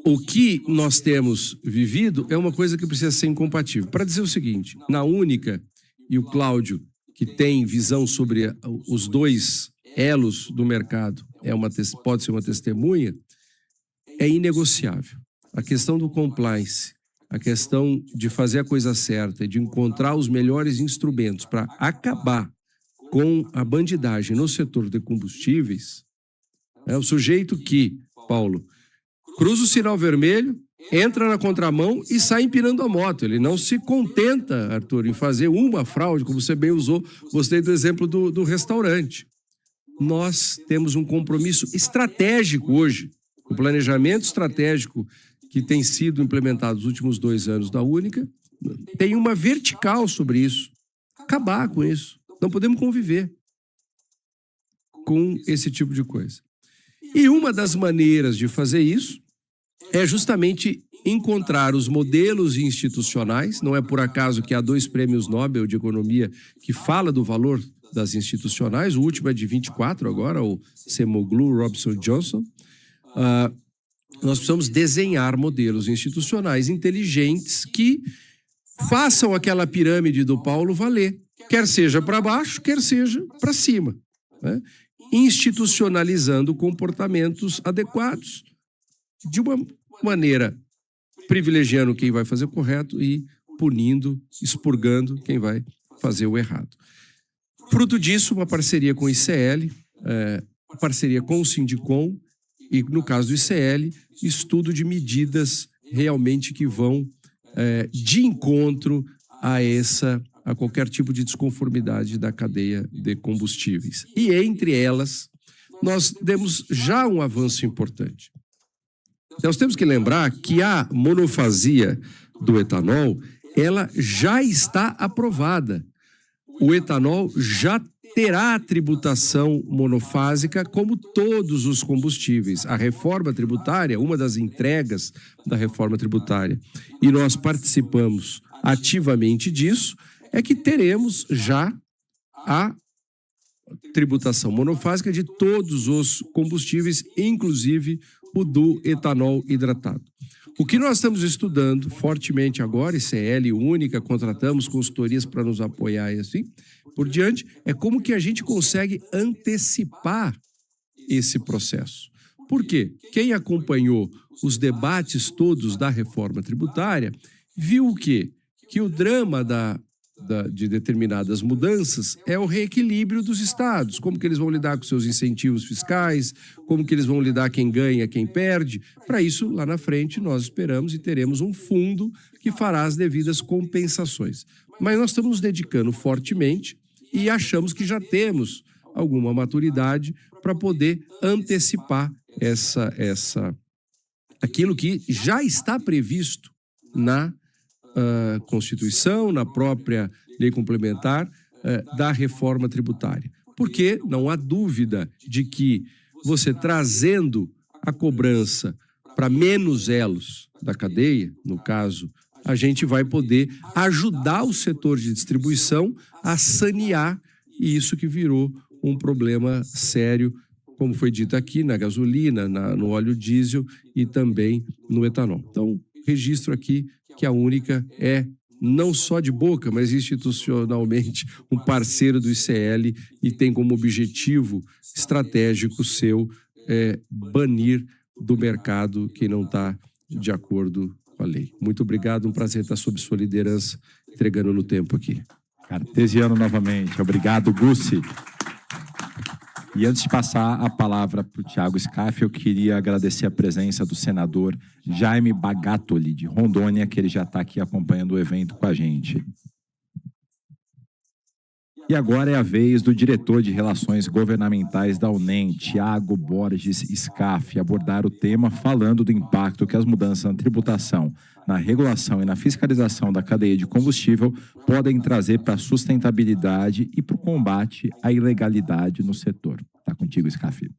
o que nós temos vivido é uma coisa que precisa ser incompatível. Para dizer o seguinte, na Única, e o Cláudio, que tem visão sobre os 2 elos do mercado, pode ser uma testemunha, é inegociável. A questão do compliance, a questão de fazer a coisa certa e de encontrar os melhores instrumentos para acabar com a bandidagem no setor de combustíveis, é o sujeito que, Paulo, cruza o sinal vermelho, entra na contramão e sai empinando a moto. Ele não se contenta, Arthur, em fazer uma fraude, como você bem usou. Gostei do exemplo do restaurante. Nós temos um compromisso estratégico hoje, o planejamento estratégico que tem sido implementado nos últimos 2 anos da Única, tem uma vertical sobre isso. Acabar com isso. Não podemos conviver com esse tipo de coisa. E uma das maneiras de fazer isso é justamente encontrar os modelos institucionais. Não é por acaso que há 2 prêmios Nobel de Economia que falam do valor das institucionais. O último é de 24 agora, o Semoglu, Robson Johnson. Nós precisamos desenhar modelos institucionais inteligentes que façam aquela pirâmide do Paulo valer. Quer seja para baixo, quer seja para cima, né? Institucionalizando comportamentos adequados, de uma maneira privilegiando quem vai fazer o correto e punindo, expurgando quem vai fazer o errado. Fruto disso, uma parceria com o ICL, parceria com o Sindicom e, no caso do ICL, estudo de medidas realmente que vão de encontro a qualquer tipo de desconformidade da cadeia de combustíveis. E entre elas, nós demos já um avanço importante. Nós temos que lembrar que a monofasia do etanol, ela já está aprovada. O etanol já terá a tributação monofásica como todos os combustíveis. A reforma tributária, uma das entregas da reforma tributária, e nós participamos ativamente disso, é que teremos já a tributação monofásica de todos os combustíveis, inclusive o do etanol hidratado. O que nós estamos estudando fortemente agora, ICL Única, contratamos consultorias para nos apoiar e assim por diante, é como que a gente consegue antecipar esse processo. Por quê? Quem acompanhou os debates todos da reforma tributária viu o quê? Que o drama de determinadas mudanças é o reequilíbrio dos estados, como que eles vão lidar com seus incentivos fiscais, como que eles vão lidar quem ganha, quem perde. Para isso, lá na frente, nós esperamos e teremos um fundo que fará as devidas compensações. Mas nós estamos nos dedicando fortemente e achamos que já temos alguma maturidade para poder antecipar aquilo que já está previsto na Constituição, na própria lei complementar da reforma tributária. Porque não há dúvida de que você trazendo a cobrança para menos elos da cadeia, no caso, a gente vai poder ajudar o setor de distribuição a sanear isso que virou um problema sério, como foi dito aqui, na gasolina, no óleo diesel e também no etanol. Então, registro aqui que a Única é, não só de boca, mas institucionalmente, um parceiro do ICL e tem como objetivo estratégico seu banir do mercado quem não está de acordo com a lei. Muito obrigado, um prazer estar sob sua liderança, entregando no tempo aqui. Cartesiano novamente. Obrigado, Gussi. E antes de passar a palavra para o Thiago Scaff, eu queria agradecer a presença do senador Jaime Bagatoli, de Rondônia, que ele já está aqui acompanhando o evento com a gente. E agora é a vez do diretor de Relações Governamentais da UNEM, Thiago Borges Scaff, abordar o tema falando do impacto que as mudanças na tributação, na regulação e na fiscalização da cadeia de combustível podem trazer para a sustentabilidade e para o combate à ilegalidade no setor. Está contigo, Scaff.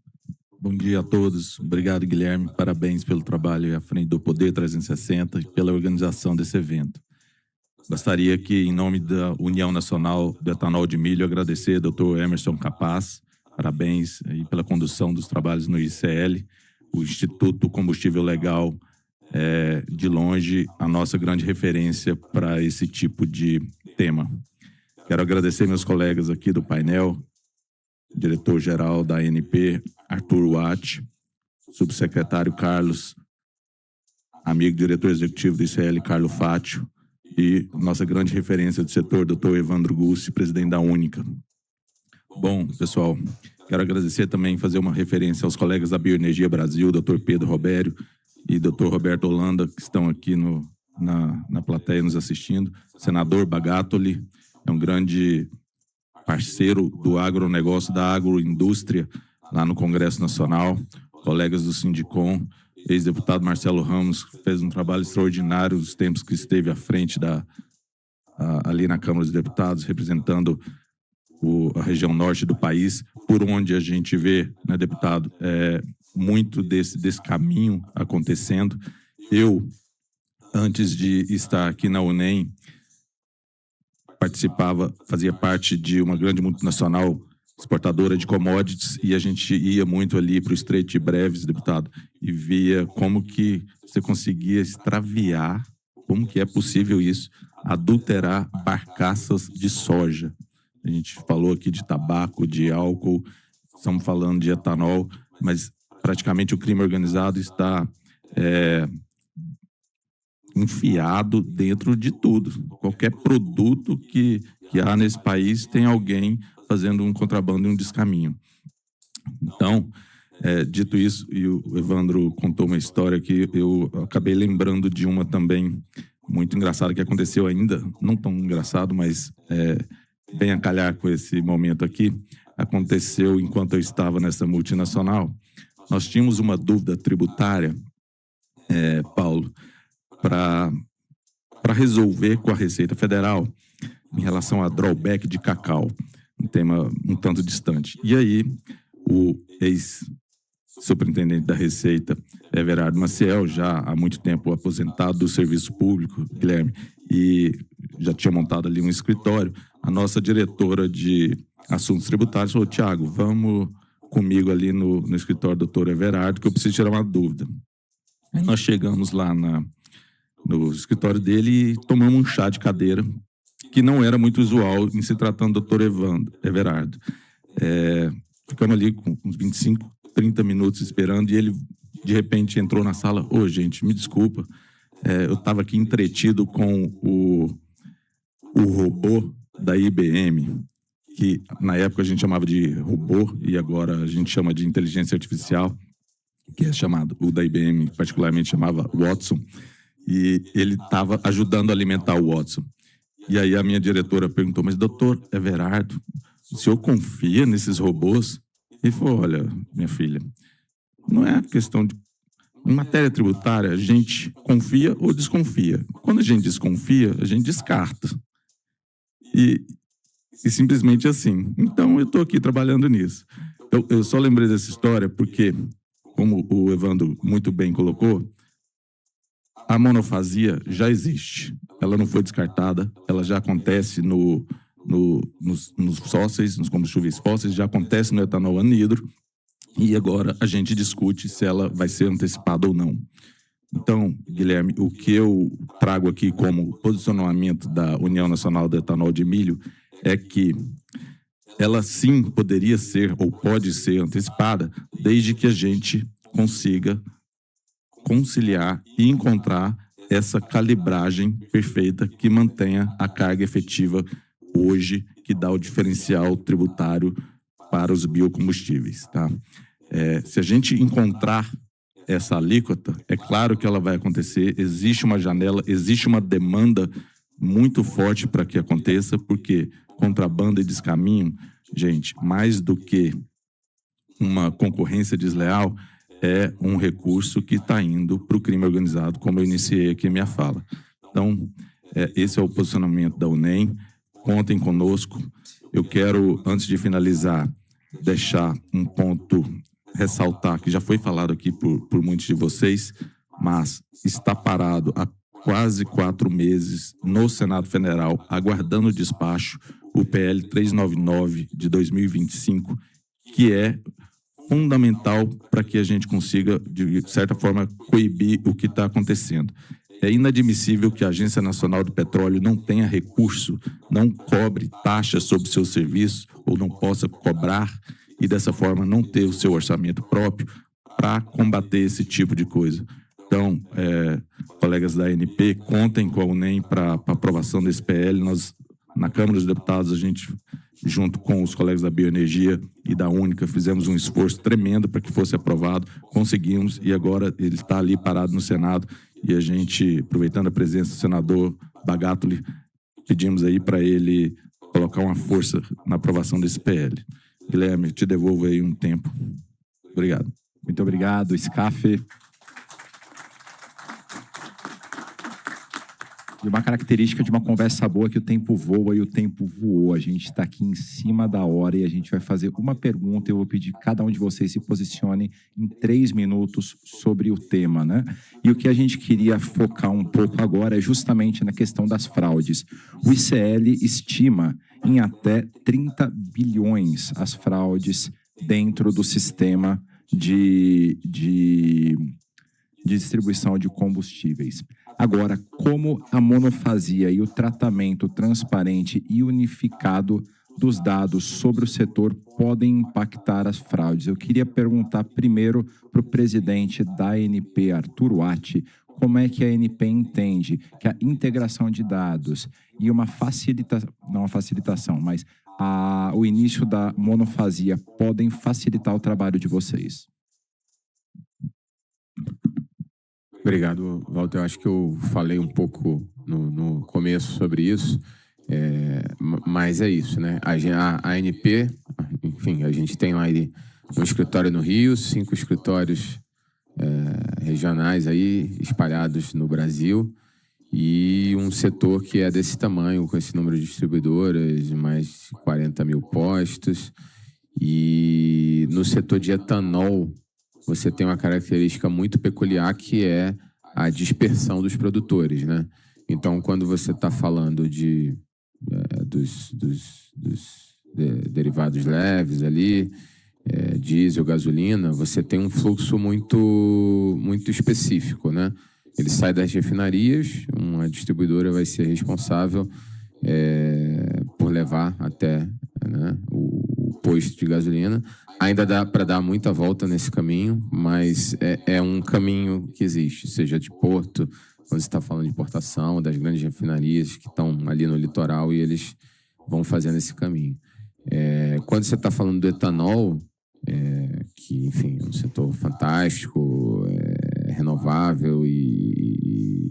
Bom dia a todos. Obrigado, Guilherme. Parabéns pelo trabalho à frente do Poder 360 e pela organização desse evento. Gostaria que, em nome da União Nacional do Etanol de Milho, agradecer ao Dr. Emerson Capaz. Parabéns aí pela condução dos trabalhos no ICL. O Instituto Combustível Legal é, de longe, a nossa grande referência para esse tipo de tema. Quero agradecer meus colegas aqui do painel, diretor-geral da ANP, Arthur Watt, subsecretário Carlos, amigo diretor executivo do ICL, Carlos Fátio, e nossa grande referência do setor, Dr. Evandro Gussi, presidente da Única. Bom, pessoal, quero agradecer também, fazer uma referência aos colegas da Bioenergia Brasil, Dr. Pedro Robério e Dr. Roberto Holanda, que estão aqui na plateia nos assistindo. Senador Bagatoli é um grande parceiro do agronegócio, da agroindústria, lá no Congresso Nacional. Colegas do Sindicom, ex-deputado Marcelo Ramos, fez um trabalho extraordinário nos tempos que esteve à frente ali na Câmara dos Deputados, representando a região norte do país, por onde a gente vê, né, deputado, muito desse caminho acontecendo. Eu, antes de estar aqui na UNEM, fazia parte de uma grande multinacional exportadora de commodities, e a gente ia muito ali para o Estreito de Breves, deputado, e via como que você conseguia extraviar, como que é possível isso, adulterar barcaças de soja. A gente falou aqui de tabaco, de álcool, estamos falando de etanol, mas praticamente o crime organizado está enfiado dentro de tudo. Qualquer produto que há nesse país tem alguém fazendo um contrabando e um descaminho. Então, dito isso, e o Evandro contou uma história que eu acabei lembrando de uma também muito engraçada que aconteceu ainda, não tão engraçado, mas bem a calhar com esse momento aqui, aconteceu enquanto eu estava nessa multinacional. Nós tínhamos uma dúvida tributária, Paulo, para resolver com a Receita Federal em relação a drawback de cacau, um tema um tanto distante. E aí, o ex-superintendente da Receita, Everardo Maciel, já há muito tempo aposentado do serviço público, Guilherme, e já tinha montado ali um escritório, a nossa diretora de assuntos tributários falou: Thiago, vamos comigo ali no escritório do doutor Everardo, que eu preciso tirar uma dúvida. Aí nós chegamos lá no escritório dele e tomamos um chá de cadeira, que não era muito usual em se tratando do doutor Everardo. Ficamos ali com uns 25, 30 minutos esperando, e ele, de repente, entrou na sala. Ô, gente, me desculpa, eu estava aqui entretido com o robô da IBM, que na época a gente chamava de robô, e agora a gente chama de inteligência artificial, que é chamado, o da IBM particularmente chamava Watson, e ele estava ajudando a alimentar o Watson. E aí a minha diretora perguntou: mas doutor Everardo, o senhor confia nesses robôs? Ele falou: olha, minha filha, não é questão de Em matéria tributária, a gente confia ou desconfia. Quando a gente desconfia, a gente descarta. E simplesmente assim. Então, eu estou aqui trabalhando nisso. Eu só lembrei dessa história porque, como o Evandro muito bem colocou, a monofasia já existe. Ela não foi descartada, ela já acontece nos fósseis, nos combustíveis fósseis, já acontece no etanol anidro, e agora a gente discute se ela vai ser antecipada ou não. Então, Guilherme, o que eu trago aqui como posicionamento da União Nacional do Etanol de Milho é que ela sim poderia ser ou pode ser antecipada desde que a gente consiga conciliar e encontrar essa calibragem perfeita que mantenha a carga efetiva hoje, que dá o diferencial tributário para os biocombustíveis, tá? Se a gente encontrar essa alíquota, é claro que ela vai acontecer, existe uma janela, existe uma demanda muito forte para que aconteça, porque contrabando e descaminho, gente, mais do que uma concorrência desleal, é um recurso que está indo para o crime organizado, como eu iniciei aqui a minha fala. Então, esse é o posicionamento da UNEM. Contem conosco. Eu quero, antes de finalizar, deixar um ponto, ressaltar, que já foi falado aqui por muitos de vocês, mas está parado há quase 4 meses no Senado Federal, aguardando o despacho, o PL 399 de 2025, que é fundamental para que a gente consiga, de certa forma, coibir o que está acontecendo. É inadmissível que a Agência Nacional do Petróleo não tenha recurso, não cobre taxas sobre seus serviços ou não possa cobrar e, dessa forma, não ter o seu orçamento próprio para combater esse tipo de coisa. Então, colegas da ANP, contem com a UNEM para aprovação desse PL. Nós, na Câmara dos Deputados, a gente, junto com os colegas da Bioenergia e da Única, fizemos um esforço tremendo para que fosse aprovado, conseguimos, e agora ele está ali parado no Senado, e a gente, aproveitando a presença do senador Bagatoli, pedimos aí para ele colocar uma força na aprovação desse PL. Guilherme, te devolvo aí um tempo. Obrigado. Muito obrigado, Scaf. E uma característica de uma conversa boa é que o tempo voa e o tempo voou. A gente está aqui em cima da hora e a gente vai fazer uma pergunta. Eu vou pedir que cada um de vocês se posicione em 3 minutos sobre o tema, né? E o que a gente queria focar um pouco agora é justamente na questão das fraudes. O ICL estima em até 30 bilhões as fraudes dentro do sistema de distribuição de combustíveis. Agora, como a monofasia e o tratamento transparente e unificado dos dados sobre o setor podem impactar as fraudes? Eu queria perguntar primeiro para o presidente da ANP, Arthur Watti, como é que a ANP entende que a integração de dados e uma facilitação, não uma facilitação, mas o início da monofasia podem facilitar o trabalho de vocês? Obrigado, Walter. Eu acho que eu falei um pouco no começo sobre isso, mas é isso, né? A ANP, enfim, a gente tem lá um escritório no Rio, 5 escritórios regionais aí espalhados no Brasil e um setor que é desse tamanho, com esse número de distribuidoras, mais de 40 mil postos. E no setor de etanol, você tem uma característica muito peculiar que é a dispersão dos produtores, né? Então, quando você está falando dos derivados leves ali, diesel, gasolina, você tem um fluxo muito específico, né? Ele sai das refinarias, uma distribuidora vai ser responsável por levar até, né, o posto de gasolina. Ainda dá para dar muita volta nesse caminho, mas é um caminho que existe, seja de porto, quando você está falando de importação, das grandes refinarias que estão ali no litoral e eles vão fazendo esse caminho. Quando você está falando do etanol, que, enfim, é um setor fantástico, renovável e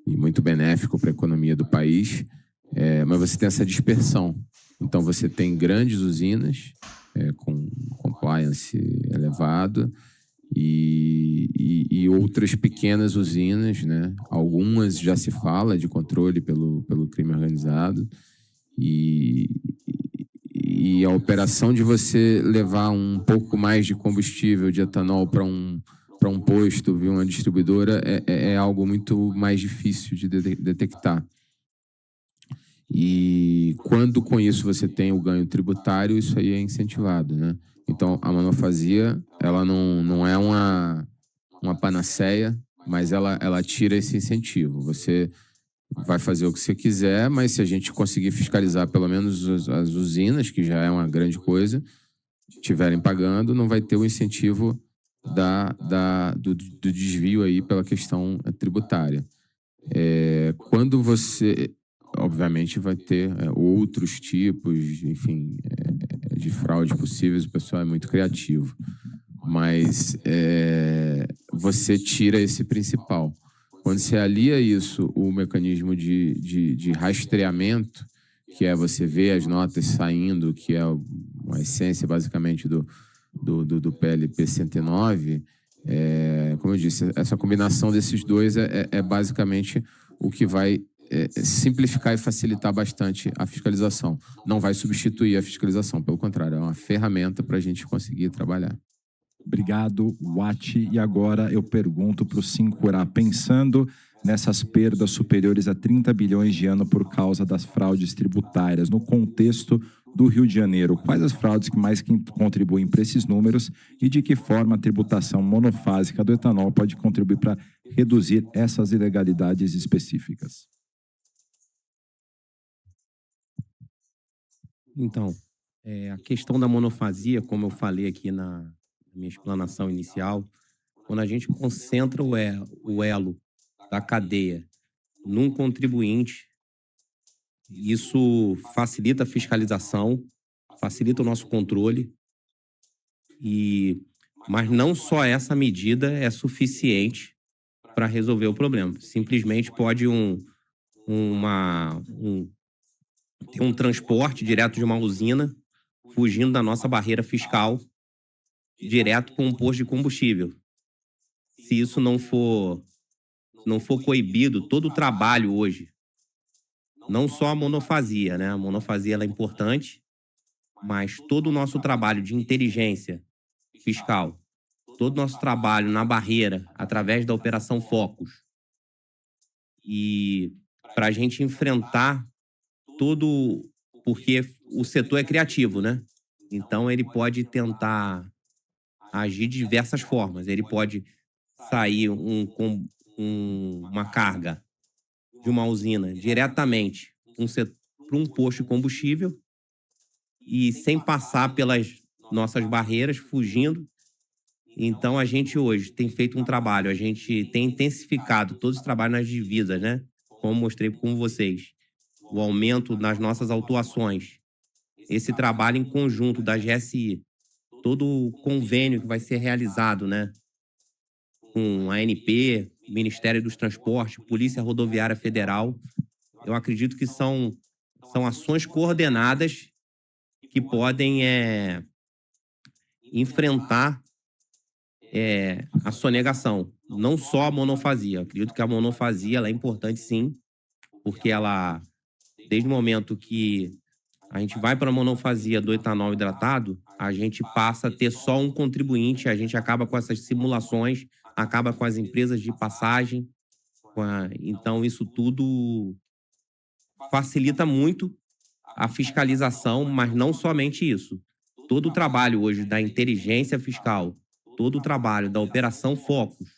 muito benéfico para a economia do país, mas você tem essa dispersão. Então, você tem grandes usinas com compliance elevado e outras pequenas usinas, né? Algumas já se fala de controle pelo crime organizado. E a operação de você levar um pouco mais de combustível de etanol para um posto, via uma distribuidora, é algo muito mais difícil de detectar. E quando com isso você tem o ganho tributário, isso aí é incentivado, né? Então, a monofasia, ela não é uma panaceia, mas ela tira esse incentivo. Você vai fazer o que você quiser, mas se a gente conseguir fiscalizar pelo menos as usinas, que já é uma grande coisa, estiverem pagando, não vai ter o incentivo do desvio aí pela questão tributária. Quando você... Obviamente vai ter outros tipos, enfim, de fraude possíveis, o pessoal é muito criativo. Mas você tira esse principal. Quando você alia isso, o mecanismo de rastreamento, que é você ver as notas saindo, que é uma essência basicamente do PLP 109, como eu disse, essa combinação desses dois é basicamente o que vai simplificar e facilitar bastante a fiscalização. Não vai substituir a fiscalização, pelo contrário, é uma ferramenta para a gente conseguir trabalhar. Obrigado, Wati. E agora eu pergunto para o Sincurá, pensando nessas perdas superiores a 30 bilhões de ano por causa das fraudes tributárias, no contexto do Rio de Janeiro, quais as fraudes que mais contribuem para esses números e de que forma a tributação monofásica do etanol pode contribuir para reduzir essas ilegalidades específicas? Então, a questão da monofasia, como eu falei aqui na minha explanação inicial, quando a gente concentra o elo da cadeia num contribuinte, isso facilita a fiscalização, facilita o nosso controle, mas não só essa medida é suficiente para resolver o problema. Simplesmente pode ter um transporte direto de uma usina, fugindo da nossa barreira fiscal, direto para um posto de combustível. Se isso não for coibido, todo o trabalho hoje, não só a monofasia, né? A monofasia ela é importante, mas todo o nosso trabalho de inteligência fiscal, todo o nosso trabalho na barreira, através da Operação Focus, e para a gente enfrentar porque o setor é criativo, né? Então, ele pode tentar agir de diversas formas. Ele pode sair uma carga de uma usina diretamente para um posto de combustível e sem passar pelas nossas barreiras, fugindo. Então, a gente hoje tem feito um trabalho, a gente tem intensificado todos os trabalhos nas divisas, né? Como mostrei com vocês. O aumento nas nossas autuações, esse trabalho em conjunto da GSI, todo o convênio que vai ser realizado, né, com a ANP, Ministério dos Transportes, Polícia Rodoviária Federal, eu acredito que são ações coordenadas que podem enfrentar a sonegação, não só a monofasia. Eu acredito que a monofasia ela é importante sim, porque ela... Desde o momento que a gente vai para a monofasia do etanol hidratado, a gente passa a ter só um contribuinte, a gente acaba com essas simulações, acaba com as empresas de passagem. Então, isso tudo facilita muito a fiscalização, mas não somente isso. Todo o trabalho hoje da inteligência fiscal, todo o trabalho da Operação Focus,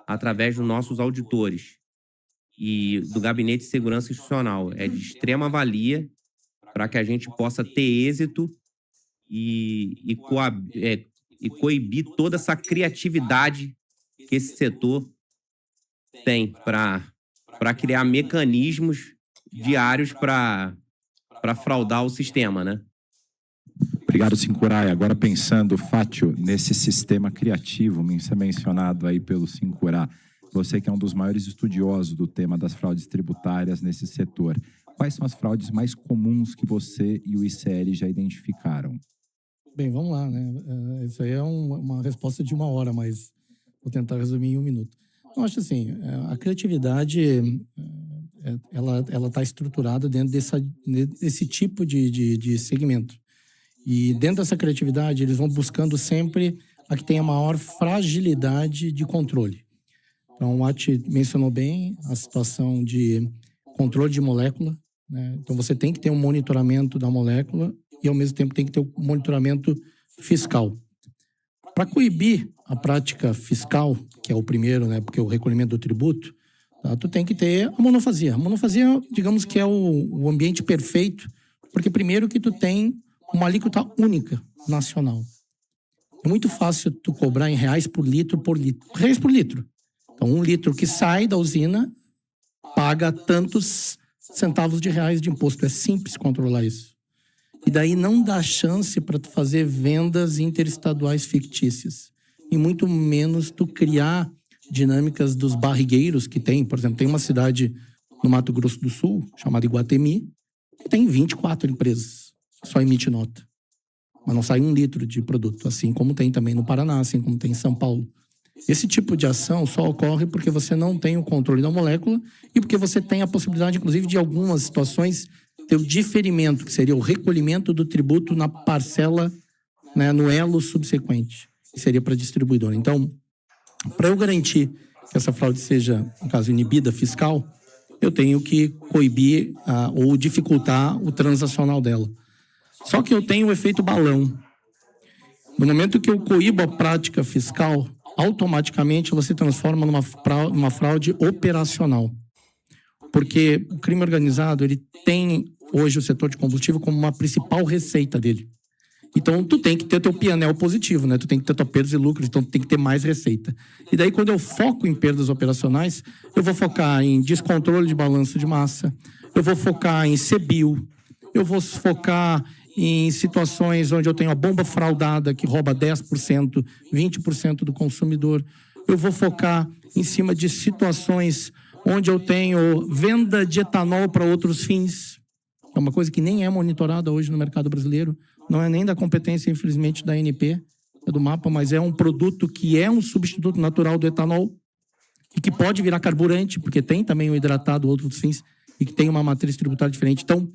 através dos nossos auditores, e do Gabinete de Segurança Institucional é de extrema valia para que a gente possa ter êxito e coibir toda essa criatividade que esse setor tem para criar mecanismos diários para fraudar o sistema, né? Obrigado, Sincurá. Agora pensando, Fátio, nesse sistema criativo, mencionado aí pelo Sincurá, você que é um dos maiores estudiosos do tema das fraudes tributárias nesse setor, quais são as fraudes mais comuns que você e o ICL já identificaram? Bem, vamos lá, né? Isso aí é uma resposta de uma hora, mas Vou tentar resumir em 1 minuto. Eu acho assim, a criatividade, ela está estruturada dentro desse tipo de segmento. E dentro dessa criatividade, eles vão buscando sempre a que tem a maior fragilidade de controle. Então, o Ati mencionou bem a situação de controle de molécula, né? Então, você tem que ter um monitoramento da molécula e, ao mesmo tempo, tem que ter um monitoramento fiscal. Para coibir a prática fiscal, que é o primeiro, né, porque é o recolhimento do tributo, tá, tu tem que ter a monofasia. A monofasia, digamos que é o ambiente perfeito, porque primeiro que tu tem uma alíquota única nacional. É muito fácil tu cobrar em reais por litro. Reais por litro. Então, 1 litro que sai da usina paga tantos centavos de reais de imposto. É simples controlar isso. E daí não dá chance para tu fazer vendas interestaduais fictícias. E muito menos tu criar dinâmicas dos barrigueiros que tem. Por exemplo, tem uma cidade no Mato Grosso do Sul, chamada Iguatemi, que tem 24 empresas. Só emite nota. Mas não sai 1 litro de produto. Assim como tem também no Paraná, assim como tem em São Paulo. Esse tipo de ação só ocorre porque você não tem o controle da molécula e porque você tem a possibilidade, inclusive, de algumas situações ter o diferimento, que seria o recolhimento do tributo na parcela, né, no elo subsequente, que seria para distribuidor. Então, para eu garantir que essa fraude seja, no caso, inibida fiscal, eu tenho que coibir ou dificultar o transacional dela. Só que eu tenho o efeito balão. No momento que eu coíbo a prática fiscal, automaticamente ela se transforma numa fraude operacional. Porque o crime organizado, ele tem hoje o setor de combustível como uma principal receita dele. Então, tu tem que ter teu P&L positivo, né? Tu tem que ter tua perdas e lucros, então tu tem que ter mais receita. E daí, quando eu foco em perdas operacionais, eu vou focar em descontrole de balanço de massa, eu vou focar em CBIL, eu vou focar em situações onde eu tenho a bomba fraudada que rouba 10%, 20% do consumidor. Eu vou focar em cima de situações onde eu tenho venda de etanol para outros fins. É uma coisa que nem é monitorada hoje no mercado brasileiro. Não é nem da competência, infelizmente, da ANP, é do MAPA, mas é um produto que é um substituto natural do etanol e que pode virar carburante, porque tem também o hidratado, outros fins, e que tem uma matriz tributária diferente. Então,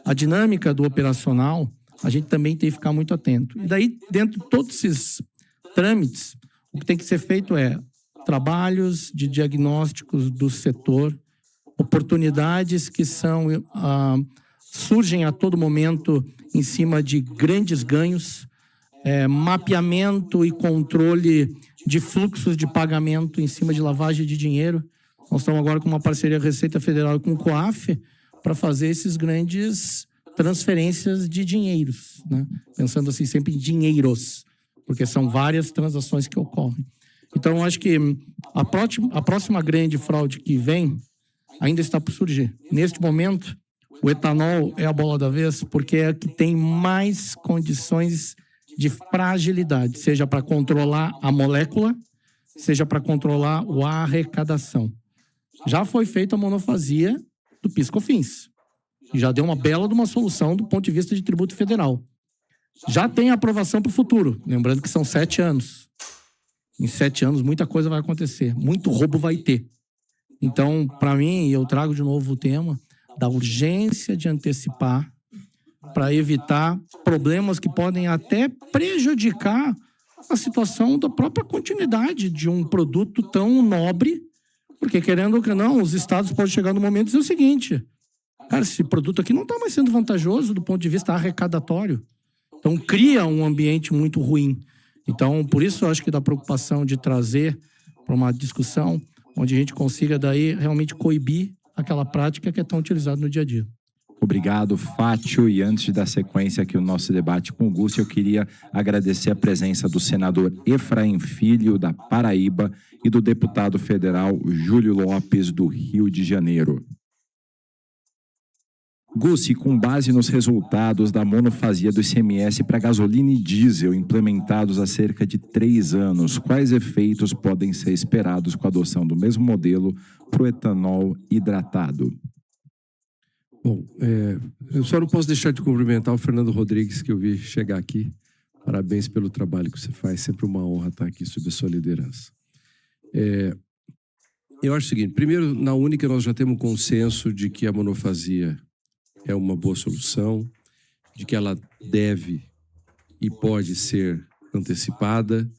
a dinâmica do operacional, a gente também tem que ficar muito atento. E daí, dentro de todos esses trâmites, o que tem que ser feito é trabalhos de diagnósticos do setor, oportunidades que surgem a todo momento em cima de grandes ganhos, mapeamento e controle de fluxos de pagamento em cima de lavagem de dinheiro. Nós estamos agora com uma parceria Receita Federal com o COAF para fazer esses grandes transferências de dinheiros, né? Pensando assim sempre em dinheiros, porque são várias transações que ocorrem. Então, eu acho que a próxima grande fraude que vem ainda está por surgir. Neste momento, o etanol é a bola da vez porque é a que tem mais condições de fragilidade, seja para controlar a molécula, seja para controlar a arrecadação. Já foi feita a monofasia do PIS/COFINS. E já deu uma bela de uma solução do ponto de vista de tributo federal. Já tem aprovação para o futuro, lembrando que são 7 anos. Em 7 anos, muita coisa vai acontecer, muito roubo vai ter. Então, para mim, eu trago de novo o tema da urgência de antecipar para evitar problemas que podem até prejudicar a situação da própria continuidade de um produto tão nobre, porque querendo ou não, os estados podem chegar no momento e dizer o seguinte: cara, esse produto aqui não está mais sendo vantajoso do ponto de vista arrecadatório. Então, cria um ambiente muito ruim. Então, por isso, eu acho que da preocupação de trazer para uma discussão onde a gente consiga daí realmente coibir aquela prática que é tão utilizada no dia a dia. Obrigado, Fátio. E antes de dar sequência aqui ao nosso debate com o Gussi, eu queria agradecer a presença do senador Efraim Filho, da Paraíba, e do deputado federal Júlio Lopes, do Rio de Janeiro. Gussi, com base nos resultados da monofasia do ICMS para gasolina e diesel implementados há cerca de 3 anos, quais efeitos podem ser esperados com a adoção do mesmo modelo para o etanol hidratado? Bom, eu só não posso deixar de cumprimentar o Fernando Rodrigues, que eu vi chegar aqui. Parabéns pelo trabalho que você faz, sempre uma honra estar aqui sob a sua liderança. Eu acho o seguinte, primeiro, na Única nós já temos consenso de que a monofasia é uma boa solução, de que ela deve e pode ser antecipada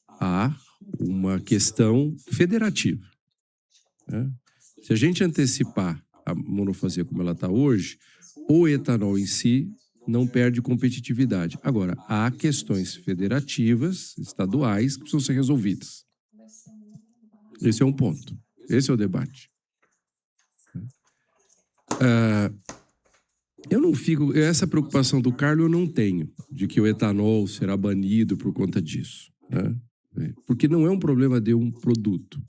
a uma questão federativa, né? Se a gente antecipar a monofasia como ela está hoje, o etanol em si não perde competitividade. Agora, há questões federativas, estaduais, que precisam ser resolvidas. Esse é um ponto. Esse é o debate. Eu não fico... Essa preocupação do Carlos eu não tenho, de que o etanol será banido por conta disso, né? Porque não é um problema de um produto.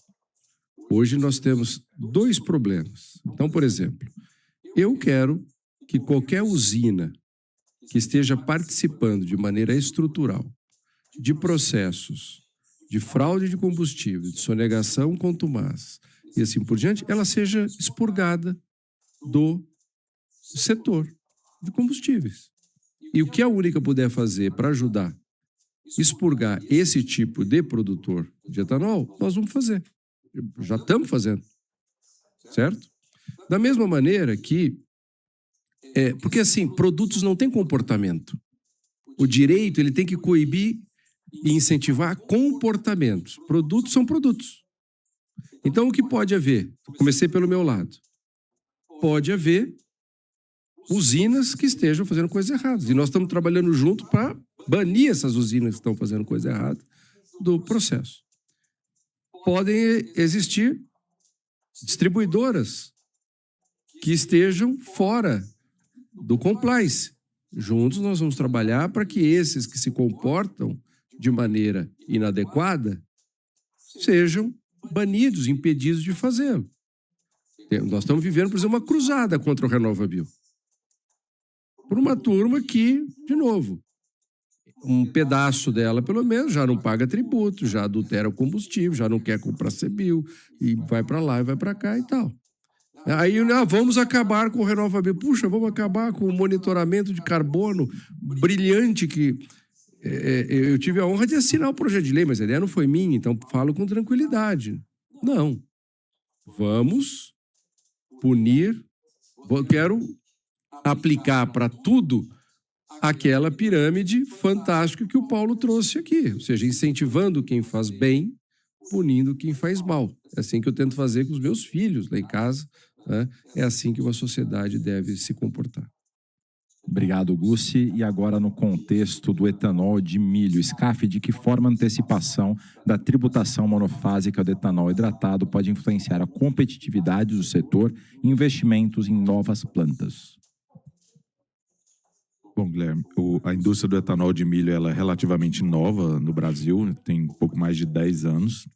Hoje nós temos dois problemas. Então, por exemplo, eu quero que qualquer usina que esteja participando de maneira estrutural de processos de fraude de combustível, de sonegação contumaz e assim por diante, ela seja expurgada do setor de combustíveis. E o que a Única puder fazer para ajudar a expurgar esse tipo de produtor de etanol, nós vamos fazer. Já estamos fazendo. Certo? Da mesma maneira que... porque, assim, produtos não têm comportamento. O direito ele tem que coibir e incentivar comportamentos. Produtos são produtos. Então, o que pode haver? Comecei pelo meu lado. Pode haver usinas que estejam fazendo coisas erradas. E nós estamos trabalhando junto para banir essas usinas que estão fazendo coisa errada do processo. Podem existir distribuidoras que estejam fora do compliance. Juntos nós vamos trabalhar para que esses que se comportam de maneira inadequada sejam banidos, impedidos de fazê-lo. Nós estamos vivendo, por exemplo, uma cruzada contra o RenovaBio. Por uma turma que, de novo, um pedaço dela, pelo menos, já não paga tributo, já adultera o combustível, já não quer comprar CBIO, e vai para lá e vai para cá e tal. Aí, vamos acabar com o RenovaBio. Puxa, vamos acabar com o monitoramento de carbono brilhante que... eu tive a honra de assinar o projeto de lei, mas a ideia não foi minha, então falo com tranquilidade. Não. Vamos punir, quero aplicar para tudo aquela pirâmide fantástica que o Paulo trouxe aqui, ou seja, incentivando quem faz bem, punindo quem faz mal. É assim que eu tento fazer com os meus filhos lá em casa, né? É assim que uma sociedade deve se comportar. Obrigado, Gussi. E agora, no contexto do etanol de milho, SCAF, de que forma a antecipação da tributação monofásica do etanol hidratado pode influenciar a competitividade do setor e investimentos em novas plantas? Bom, Guilherme, a indústria do etanol de milho ela é relativamente nova no Brasil, tem um pouco mais de 10 anos,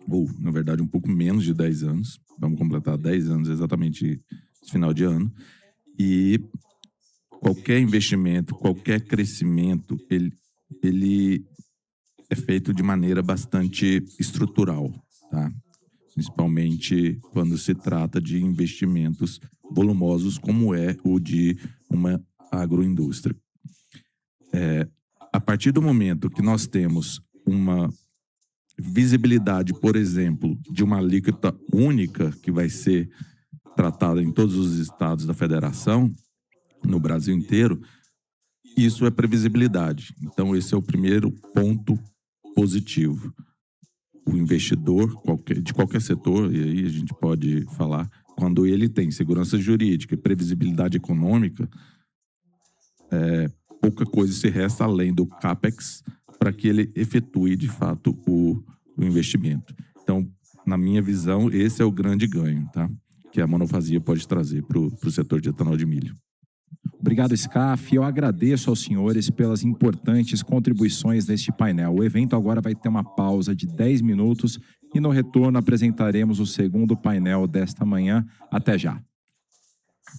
ou, na verdade, um pouco menos de 10 anos. Vamos completar 10 anos exatamente esse final de ano. E qualquer investimento, qualquer crescimento, ele é feito de maneira bastante estrutural, tá? Principalmente quando se trata de investimentos volumosos, como é o de uma agroindústria. A partir do momento que nós temos uma visibilidade, por exemplo, de uma alíquota única que vai ser tratada em todos os estados da federação, no Brasil inteiro, isso é previsibilidade. Então, esse é o primeiro ponto positivo. O investidor, de qualquer setor, e aí a gente pode falar, quando ele tem segurança jurídica e previsibilidade econômica, pouca coisa se resta além do CAPEX para que ele efetue, de fato, o investimento. Então, na minha visão, esse é o grande ganho, tá? Que a monofasia pode trazer para o setor de etanol de milho. Obrigado, SCAF. Eu agradeço aos senhores pelas importantes contribuições neste painel. O evento agora vai ter uma pausa de 10 minutos e no retorno apresentaremos o segundo painel desta manhã. Até já.